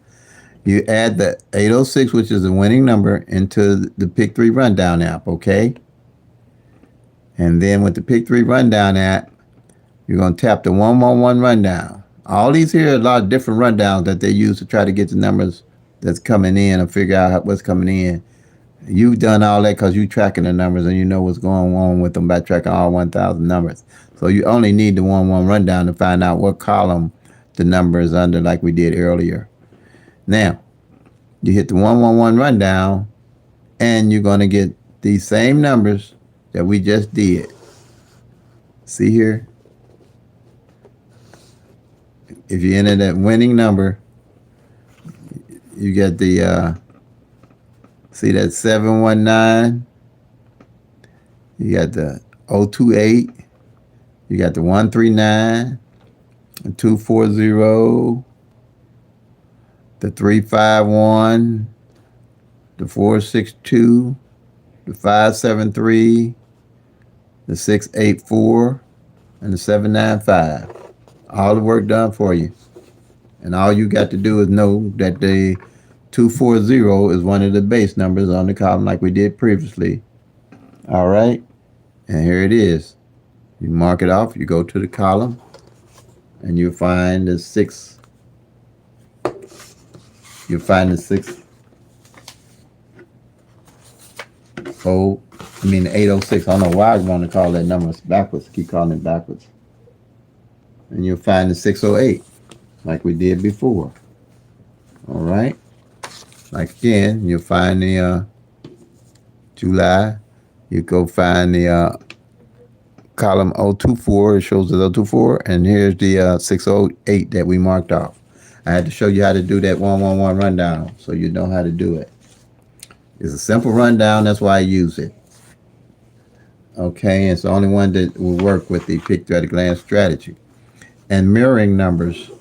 You add the 806, which is the winning number, into the Pick 3 Rundown app, okay? And then with the Pick 3 Rundown app, you're going to tap the 1-1-1 rundown. All these here are a lot of different rundowns that they use to try to get the numbers that's coming in and figure out what's coming in. You've done all that because you're tracking the numbers and you know what's going on with them by tracking all 1,000 numbers. So you only need the 1-1 rundown to find out what column the number is under, like we did earlier. Now, you hit the 1-1-1 rundown and you're going to get these same numbers that we just did. See here? If you enter that winning number, you get the, see that 719? You got the 028. You got the 139, the 240, the 351, the 462, the 573, the 684, and the 795. All the work done for you. And all you got to do is know that the 240 is one of the base numbers on the column like we did previously. All right. And here it is. You mark it off. You go to the column and you find the 6. You find the 806. I don't know why I want to call that number backwards. Keep calling it backwards. And you'll find the 608 like we did before. All right. Like again, you'll find the July. You go find the column 024. It shows the 024, and here's the 608 that we marked off. I had to show you how to do that 111 rundown so you know how to do it. It's a simple rundown. That's why I use it. Okay, it's the only one that will work with the pick through at a glance strategy. And mirroring numbers.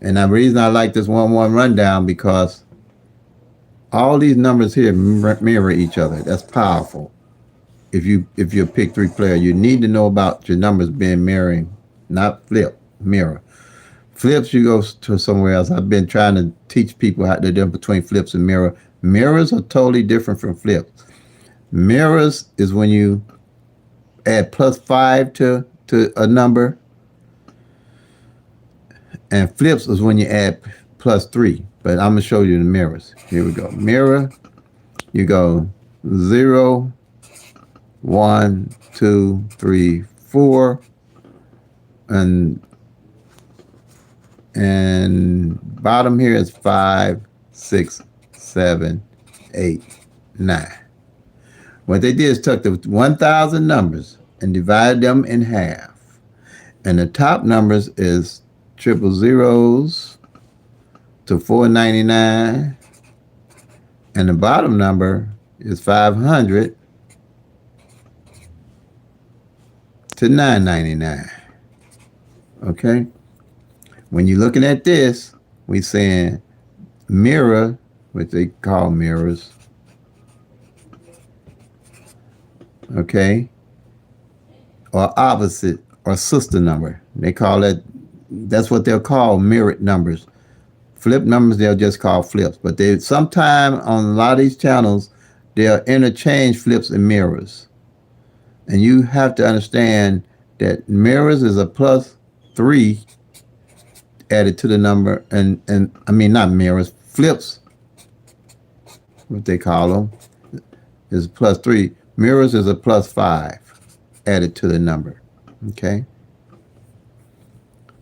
And the reason I like this 1-1 rundown because all these numbers here mirror each other. That's powerful. If you're a pick three player, you need to know about your numbers being mirroring, not flip, mirror. Flips, you go to somewhere else. I've been trying to teach people how the difference between flips and mirror. Mirrors are totally different from flips. Mirrors is when you add +5 to a number, and flips is when you add +3. But I'm gonna show you the mirrors. Here we go. Mirror, you go 0, 1, 2, 3, 4, and bottom here is 5, 6, 7, 8, 9. What they did is took the 1,000 numbers and divided them in half. And the top numbers is triple zeros to 499. And the bottom number is 500 to 999. Okay? When you're looking at this, we saying mirror, what they call mirrors, okay, or opposite or sister number. They call it, that's what they'll call mirrored numbers. Flip numbers, they'll just call flips. But they sometime on a lot of these channels, they'll interchange flips and mirrors. And you have to understand that mirrors is a +3 added to the number, and I mean not mirrors, flips, what they call them, is +3. Mirrors is a +5 added to the number. Okay.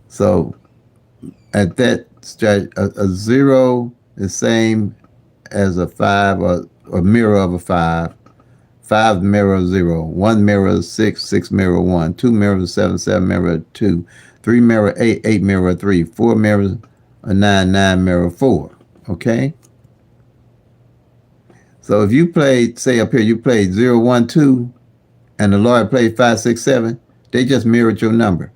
So at that strategy, a 0 is same as a 5 or a mirror of a 5. 5 mirror 0. 1 mirror 6. 6 mirror 1. 2 mirror 7. 7 mirror 2. 3 mirror 8. 8 mirror 3. 4 mirror 9. 9 mirror 4. Okay. So if you played, say up here, you played 0, 1, 2, and the lawyer played 5, 6, 7, they just mirrored your number.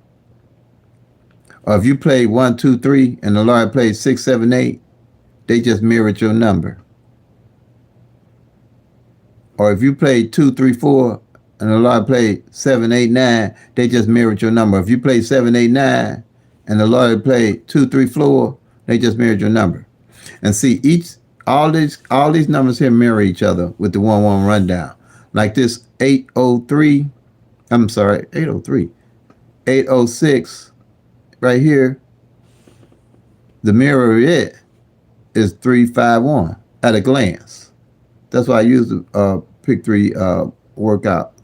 Or if you played 1, 2, 3, and the lawyer played 6, 7, 8, they just mirrored your number. Or if you played 2, 3, 4, and the lawyer played 7, 8, 9, they just mirrored your number. If you played 7, 8, 9, and the lawyer played 2, 3, 4, they just mirrored your number. And see, all these numbers here mirror each other with the 1-1 rundown. Like this 803, I'm sorry, 803, 806 right here, the mirror of it is 351 at a glance. That's why I use the pick three workout,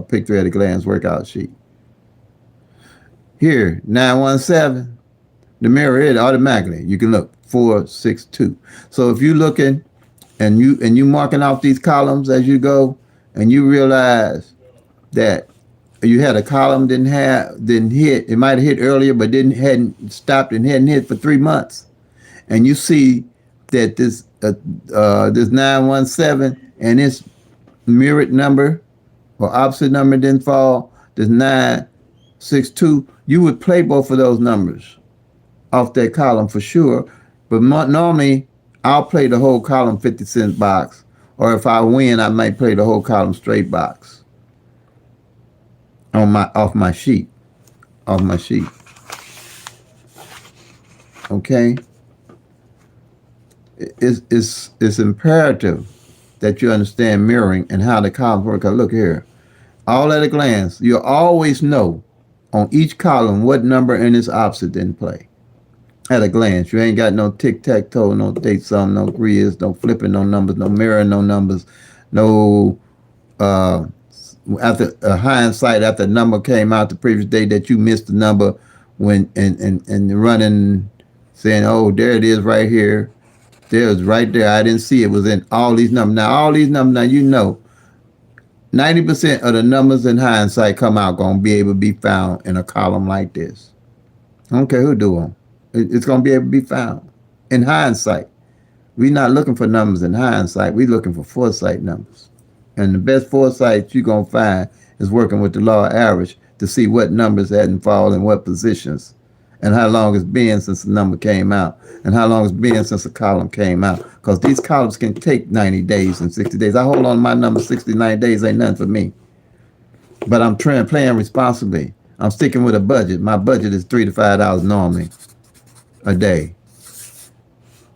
pick three at a glance workout sheet. Here, 917, the mirror it automatically. You can look 462. So if you're looking and you marking off these columns as you go, and you realize that you had a column didn't hit, it might have hit earlier, but hadn't stopped and hadn't hit for 3 months, and you see that this 917 and its mirrored number or opposite number didn't fall, this 962, you would play both of those numbers off that column for sure. But normally, I'll play the whole column 50-cent box, or if I win, I might play the whole column straight box off my sheet. Okay, it's imperative that you understand mirroring and how the columns work. Look here, all at a glance, you'll always know on each column what number and its opposite didn't play. At a glance, you ain't got no tic-tac-toe, no date sum, no grizz, no flipping, no numbers, no mirroring, no numbers, no after hindsight, after the number came out the previous day that you missed the number when and running, saying, oh, there it is right here. There it was right there. I didn't see it. It was in all these numbers. Now, all these numbers, now you know 90% of the numbers in hindsight come out going to be able to be found in a column like this. I don't care who do them. It's going to be able to be found in hindsight. We're not looking for numbers in hindsight. We're looking for foresight numbers. And the best foresight you're going to find is working with the law of average to see what numbers hadn't fallen in what positions and how long it's been since the number came out and how long it's been since the column came out. Because these columns can take 90 days and 60 days. I hold on to my number 69 days, ain't nothing for me. But I'm playing responsibly. I'm sticking with a budget. My budget is $3 to $5 normally a day.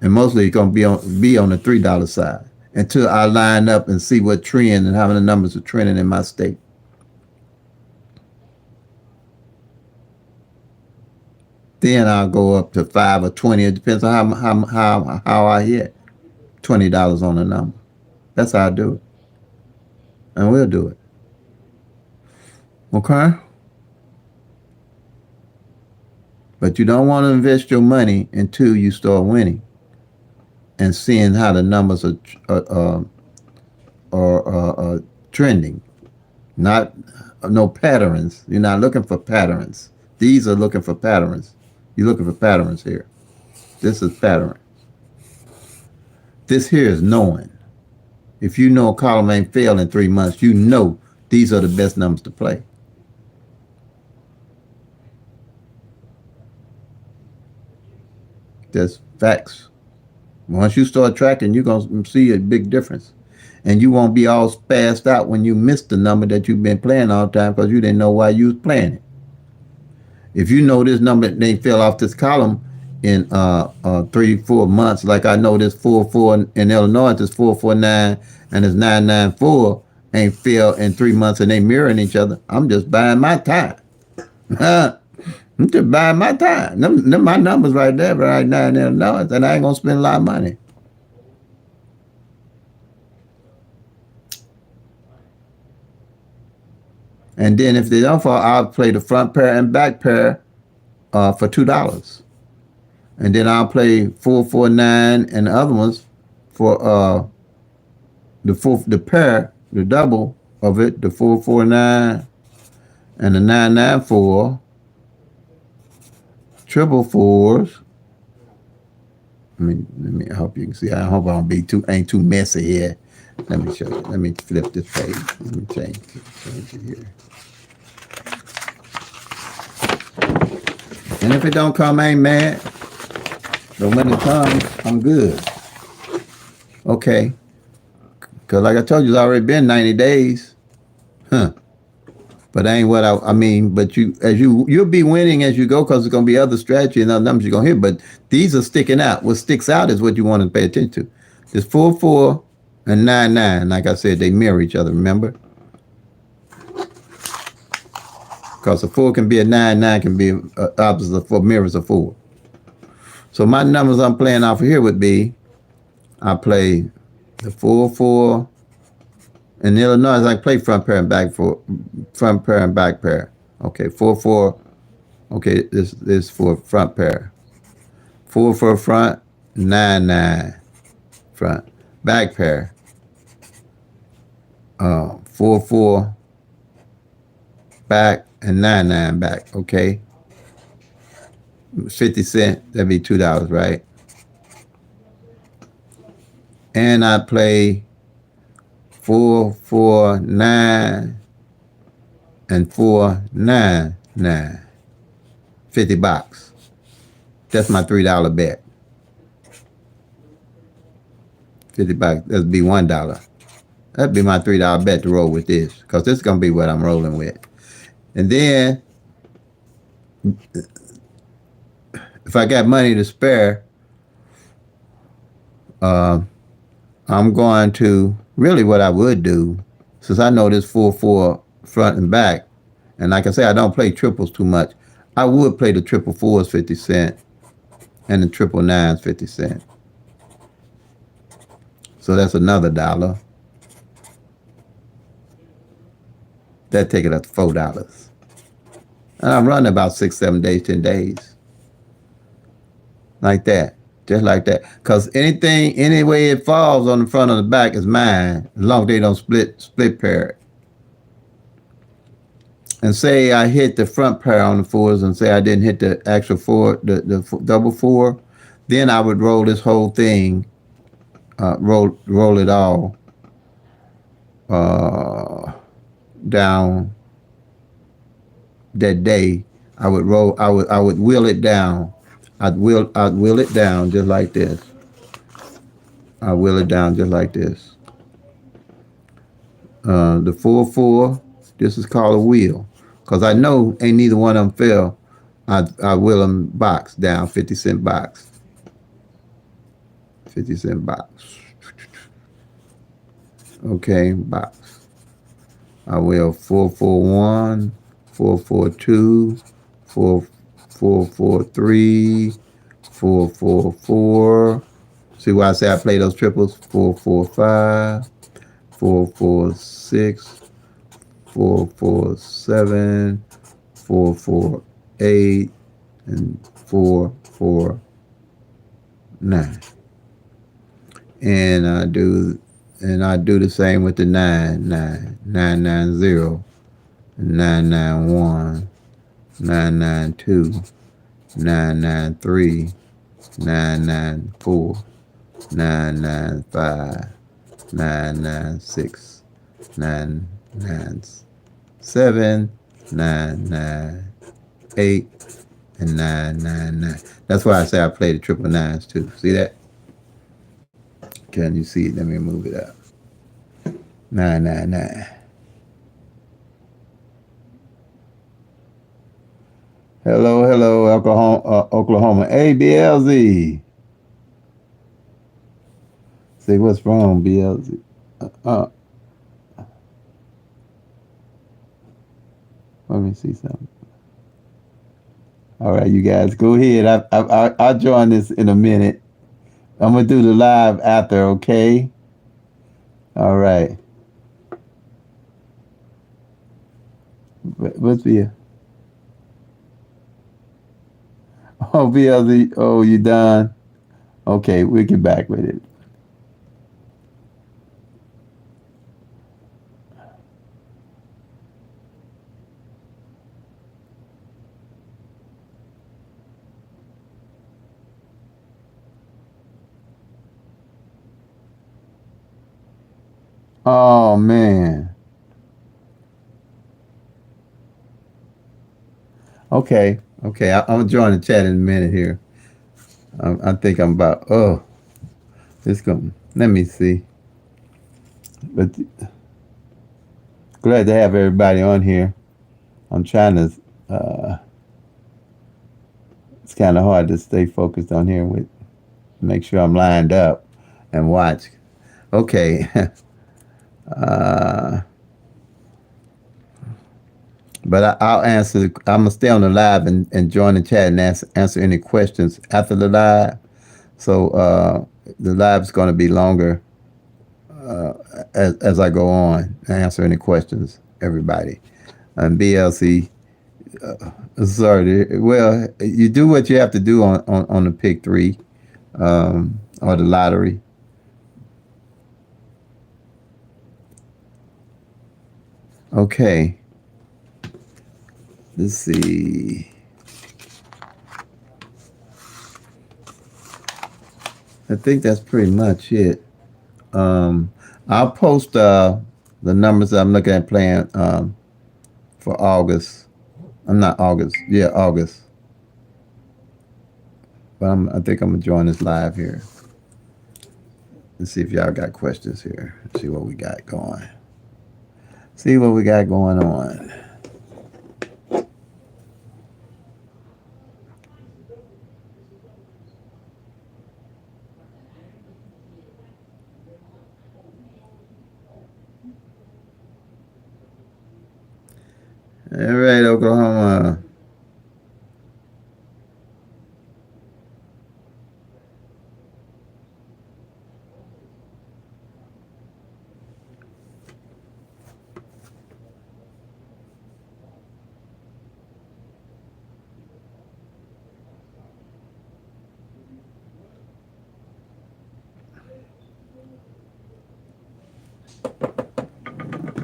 And mostly it's going to be on the $3 side until I line up and see what trend and how many numbers are trending in my state. Then I'll go up to 5 or 20. It depends on how I hit $20 on a number. That's how I do it. And we'll do it. Okay? But you don't want to invest your money until you start winning and seeing how the numbers are trending. Not no patterns. You're not looking for patterns. These are looking for patterns. You're looking for patterns here. This is pattern. This here is knowing. If you know a column ain't failed in 3 months, you know these are the best numbers to play. That's facts. Once you start tracking, you're going to see a big difference. And you won't be all spazzed out when you miss the number that you've been playing all the time because you didn't know why you was playing it. If you know this number, they fell off this column in 3-4 months, like I know this 4-4 in Illinois, this 4-4-9 and this 9-9-4 ain't fell in 3 months and they mirroring each other. I'm just buying my time. I'm just buying my time. Them my numbers right there, right now in Illinois, and I ain't gonna spend a lot of money. And then if they don't fall, I'll play the front pair and back pair for $2. And then I'll play 4-4-9 and the other ones for the pair, the double of it, the 4-4-9 and the 9-9-4, triple fours. Let me I hope you can see. I hope I ain't too messy here. Let me show you. Let me flip this page. Let me change it here. And if it don't come, I ain't mad. But when it comes, I'm good. Okay. Because like I told you, it's already been 90 days. But that ain't what I mean. But you'll be winning as you go because there's going to be other strategy and other numbers you're going to hit. But these are sticking out. What sticks out is what you want to pay attention to. This 4-4 and 9-9. Like I said, they mirror each other, remember? Because a 4 can be a 9 can be opposite of 4, mirrors of 4. So my numbers I'm playing off of here would be, I play the 4-4. In Illinois, I play front pair and back pair. Okay, 4-4. Okay, this for front pair. 4 for front, 9-9 front. Back pair. 4-4 back and 9-9 back. Okay. 50 cents, that'd be $2, right? And I play 4-4-9 and 4-9-9. $50. That's my $3 bet. $50. That'd be $1. That'd be my $3 bet to roll with this, because this is gonna be what I'm rolling with. And then if I got money to spare, I'm going to, really what I would do, since I know this 4-4 front and back, and like I say, I don't play triples too much, I would play the triple fours 50 cents and the triple nines 50 cents. So that's another $1. That take it up to $4. And I run about 6-7 days, 10 days. Like that. Just like that. Because any way it falls on the front or the back is mine. As long as they don't split pair it. and say I hit the front pair on the fours, and say I didn't hit the actual four, the double four, then I would roll this whole thing, roll it all uh, down that day. I would wheel it down. I'd wheel it down just like this. I wheel it down just like this. The 4-4, this is called a wheel. Because I know ain't neither one of them fell. I wheel them box down, 50-cent box. 50-cent box. Okay, box. I wheel 4-4-1, 4-4-2, 4-4-3, 4-4-4. See why I say I play those triples? 4-4-5, 4-4-6, 4-4-7, 4-4-8, and 4-4-9. And I do the same with the 9-9, 9-9-0, 9-9-1, 9-9-2, 9-9-3, 9-9-4, 9-9-5, 9-9-6, 9-9-7, 9-9-8, and 9-9-9. That's why I say I play the triple nines too. See that? Can you see it? Let me move it up. 9-9-9. Hello, hello, Oklahoma. Hey, BLZ. Say, what's wrong, BLZ? Uh, Let me see something. All right, you guys, go ahead. I'll join this in a minute. I'm gonna do the live after, okay? All right. What's the? Oh, BLZ. Oh, you done? Okay, we'll get back with it. Oh man. Okay. Okay. I'm gonna join the chat in a minute here. I think I'm about. Oh, it's going. Let me see. But glad to have everybody on here. I'm trying to. It's kind of hard to stay focused on here with. Make sure I'm lined up and watch. Okay. uh, but I'll answer. I'm gonna stay on the live and join the chat and answer any questions after the live. So the live is going to be longer as I go on and answer any questions, everybody. And BLC, sorry. Well, you do what you have to do on the pick three or the lottery. Okay. Let's see. I think that's pretty much it. I'll post the numbers that I'm looking at playing for August. I'm not August. Yeah, August. But I think I'm gonna join this live here and see if y'all got questions here. See what we got going. See what we got going on. All right, Oklahoma.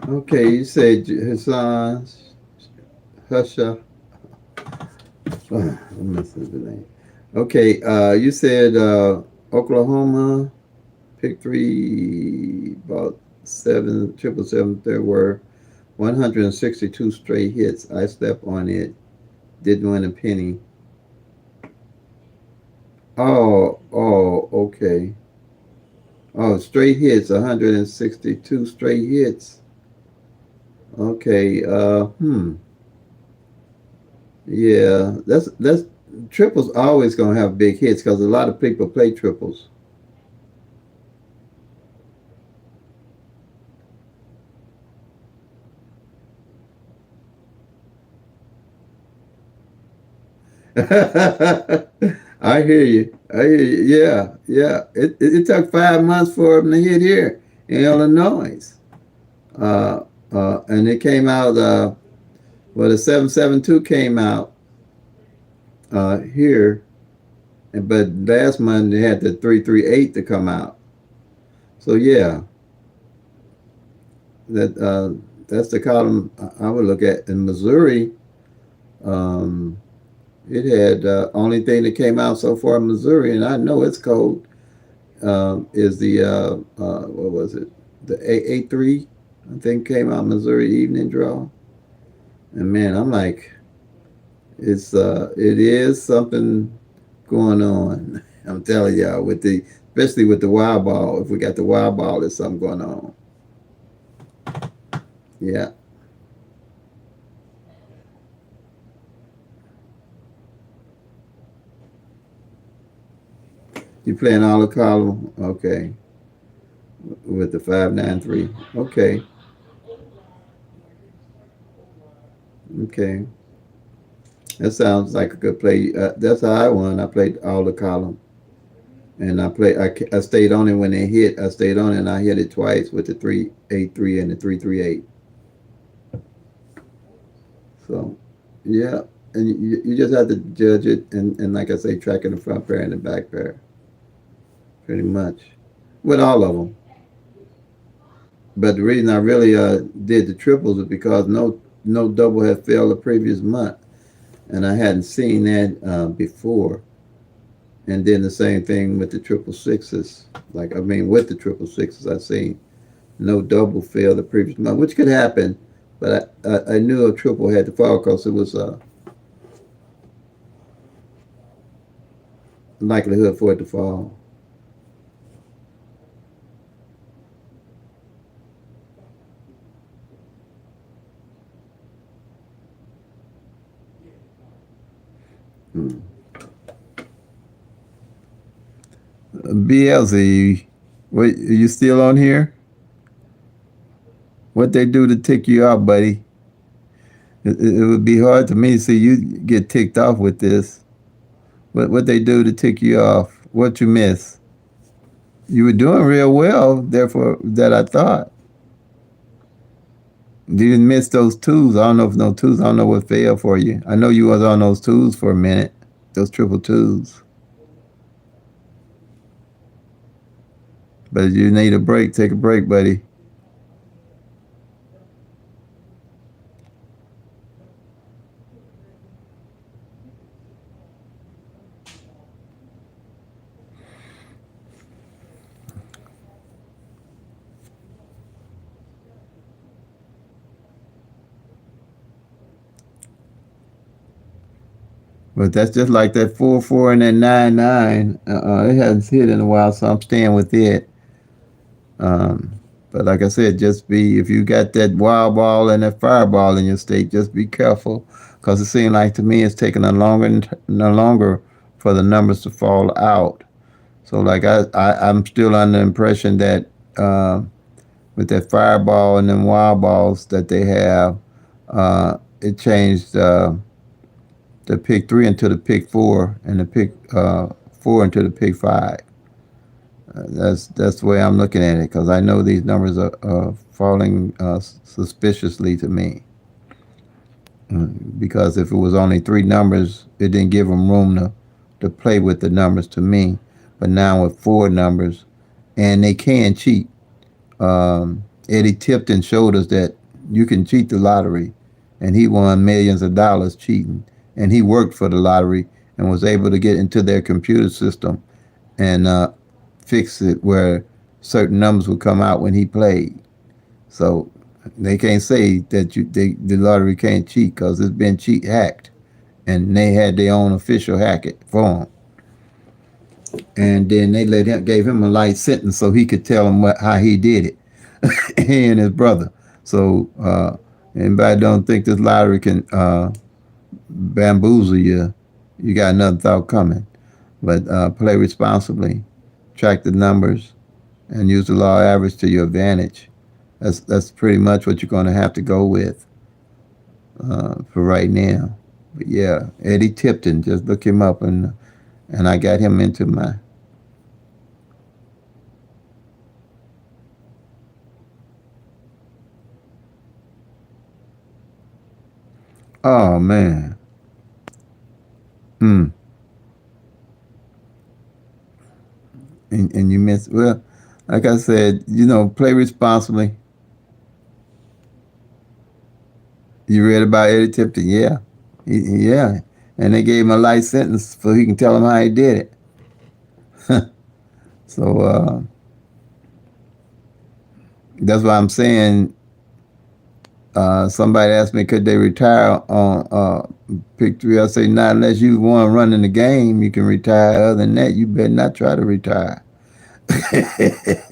Okay, you said Hassan. Husha. Oh, I missed the name. Okay, you said Oklahoma pick three, about seven, triple seven. There were 162 straight hits. I slept on it. Didn't win a penny. Okay. Oh, straight hits, 162 straight hits. Okay, yeah, that's triples always gonna have big hits because a lot of people play triples. I hear you. I hear you. Yeah, yeah. It took 5 months for him to hit here in Illinois. Uh, and it came out. Well, the 772 came out here, but last month they had the 338 to come out. So yeah, that's the column I would look at. In Missouri, um, it had only thing that came out so far in Missouri, and I know it's cold. Is the what was it? The A3, I think, came out Missouri evening draw. And man, I'm like, it is something going on. I'm telling y'all, with the especially with the wild ball. If we got the wild ball, there's something going on. Yeah, you playing all the column? Okay, with the 593. Okay, okay. That sounds like a good play. That's how I won. I played all the column, and I stayed on it when they hit. I stayed on it, and I hit it twice with the 383 and the 338. So, yeah, and you just have to judge it, and like I say, tracking the front pair and the back pair, pretty much, with all of them. But the reason I really did the triples is because no double had failed the previous month, and I hadn't seen that before. And then the same thing with the triple sixes. Like I mean, with the triple sixes, I seen no double fail the previous month, which could happen. But I knew a triple had to fall because it was likelihood for it to fall. Hmm. BLZ, wait, are you still on here? What they do to tick you off, buddy? It would be hard to me to see you get ticked off with this. What they do to tick you off? What you miss? You were doing real well, therefore that I thought. You didn't miss those twos. I don't know if no twos. I don't know what failed for you. I know you was on those twos for a minute. Those triple twos. But you need a break. Take a break, buddy. But that's just like that 4-4 and that 9-9. It hasn't hit in a while, so I'm staying with it. Um, but like I said, just be if you got that wild ball and that fireball in your state, just be careful because it seems like to me it's taking a longer for the numbers to fall out. So like I'm still under the impression that with that fireball and then wild balls that they have, it changed the pick three into the pick four and the pick four into the pick five. That's the way I'm looking at it because I know these numbers are falling suspiciously to me. Because if it was only three numbers, it didn't give them room to play with the numbers to me. But now with four numbers, and they can cheat. Eddie Tipton showed us that you can cheat the lottery and he won millions of dollars cheating. And he worked for the lottery and was able to get into their computer system and fix it where certain numbers would come out when he played. So they can't say that the lottery can't cheat because it's been cheat hacked, and they had their own official hack it for him. And then they gave him a light sentence so he could tell them how he did it, he and his brother. So anybody don't think this lottery can bamboozle you, you got another thought coming. But play responsibly, track the numbers, and use the law average to your advantage. That's pretty much what you're going to have to go with for right now. But yeah, Eddie Tipton, just look him up, and I got him into my. Oh man. Hmm. And you miss, well, like I said, play responsibly. You read about Eddie Tipton? Yeah. Yeah. And they gave him a life sentence so he can tell him how he did it. So that's why I'm saying. Somebody asked me, could they retire on pick three? I say, not unless you want to run in the game, you can retire. Other than that, you better not try to retire.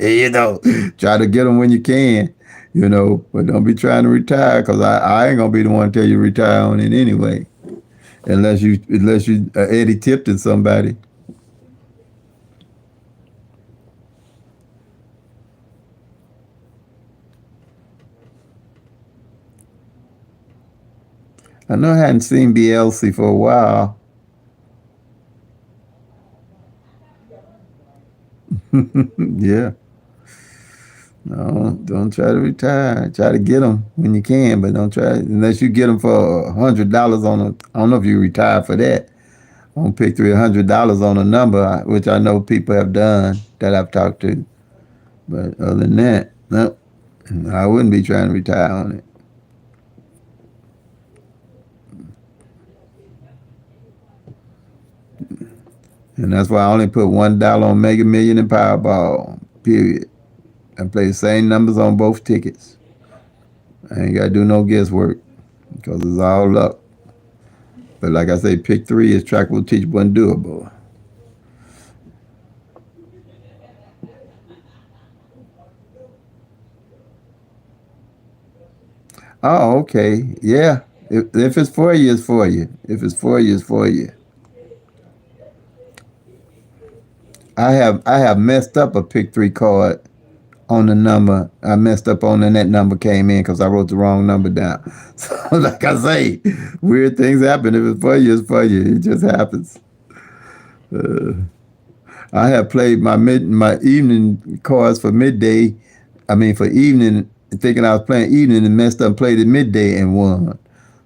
you know, Try to get them when you can, but don't be trying to retire because I ain't going to be the one to tell you to retire on it anyway. Unless you Eddie Tipton somebody. I know I hadn't seen BLC for a while. Yeah. No, don't try to retire. Try to get them when you can, but don't try unless you get them for $100 on a. I don't know if you retire for that. On pick three, $100 on a number, which I know people have done that I've talked to. But other than that, no, I wouldn't be trying to retire on it. And that's why I only put $1 on Mega Million and Powerball. Period. I play the same numbers on both tickets. I ain't gotta do no guesswork because it's all luck. But like I say, pick three is trackable, teachable, and doable. Oh, okay. Yeah. If it's for you, it's for you. If it's for you, it's for you. I have messed up a pick three card on the number. I messed up on and that number came in because I wrote the wrong number down. So like I say, weird things happen. If it's for you, it's for you. It just happens. Uh, I have played my evening cards for midday. I mean for evening, thinking I was playing evening and messed up and played it midday and won.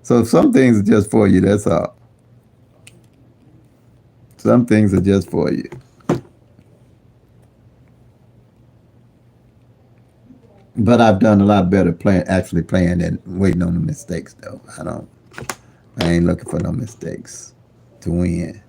So some things are just for you. That's all. Some things are just for you. But I've done a lot better actually playing than waiting on the mistakes though. I ain't looking for no mistakes to win.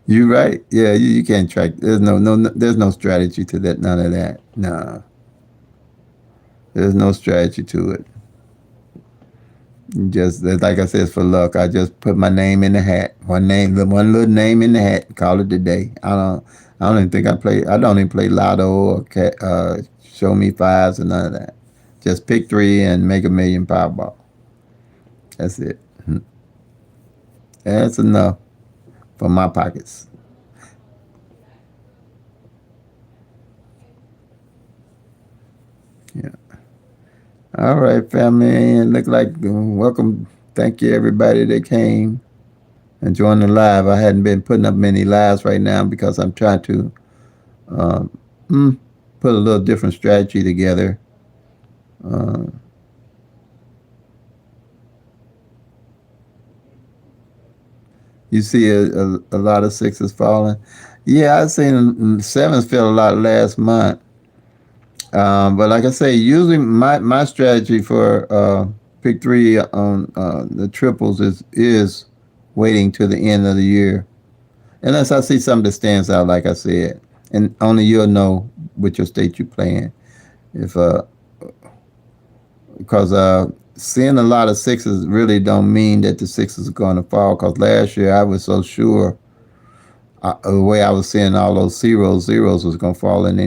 You right? Yeah, you can't track. There's no strategy to that. None of that. No, there's no strategy to it. Just like I said, it's for luck. I just put my name in the hat. One little name in the hat. Call it a day. I don't even think I play. I don't even play Lotto or Show Me Fives or none of that. Just pick three and make a million Powerball. That's it. That's enough for my pockets. Yeah. All right, family. And look like welcome. Thank you everybody that came and joined the live. I hadn't been putting up many lives right now because I'm trying to um, mm, put a little different strategy together. Uh, You see a lot of sixes falling. Yeah, I seen sevens fell a lot last month. But like I say, usually my strategy for pick three on the triples is waiting to the end of the year, unless I see something that stands out. Like I said, and only you'll know which your state you play in. If because seeing a lot of sixes really don't mean that the sixes are going to fall. Because last year I was so sure the way I was seeing all those zeros was going to fall, and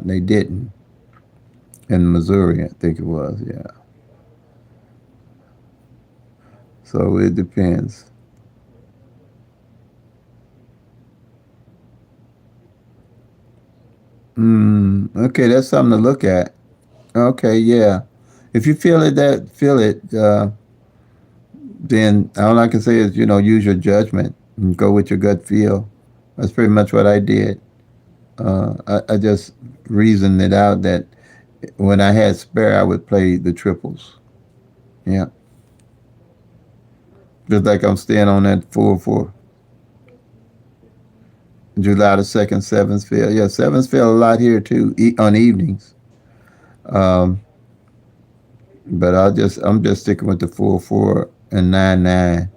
they didn't. In Missouri, I think it was. Yeah. So it depends. Okay, that's something to look at. Okay, yeah. If you feel it, then all I can say is use your judgment and go with your gut feel. That's pretty much what I did. I just reasoned it out that when I had spare, I would play the triples. Yeah, just like I'm staying on that 4-4. July the 2nd, sevens fell. Yeah, sevens fell a lot here too on evenings. Um, but I'm just sticking with the 4-4 and 9-9.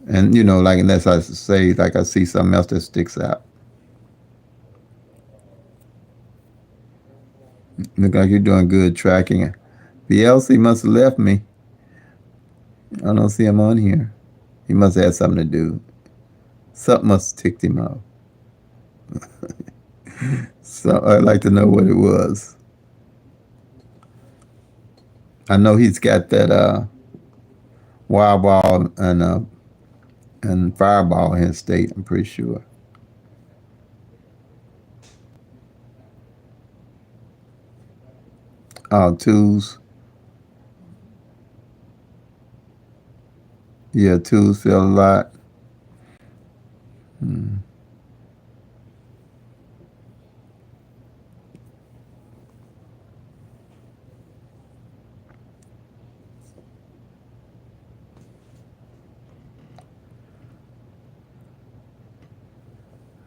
And like unless I say like I see something else that sticks out. Look like you're doing good tracking. BLC must have left me. I don't see him on here. He must have had something to do. Something must have ticked him off. So I'd like to know what it was. I know he's got that wild ball and fireball in his state. I'm pretty sure. Oh, twos. Yeah, twos fell a lot. Hmm.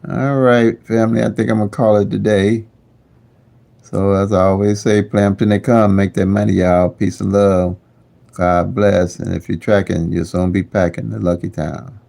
All right, family. I think I'm gonna call it today. So as I always say, play 'em till they come. Make that money, y'all. Peace and love. God bless. And if you're tracking, you'll soon be packing the lucky town.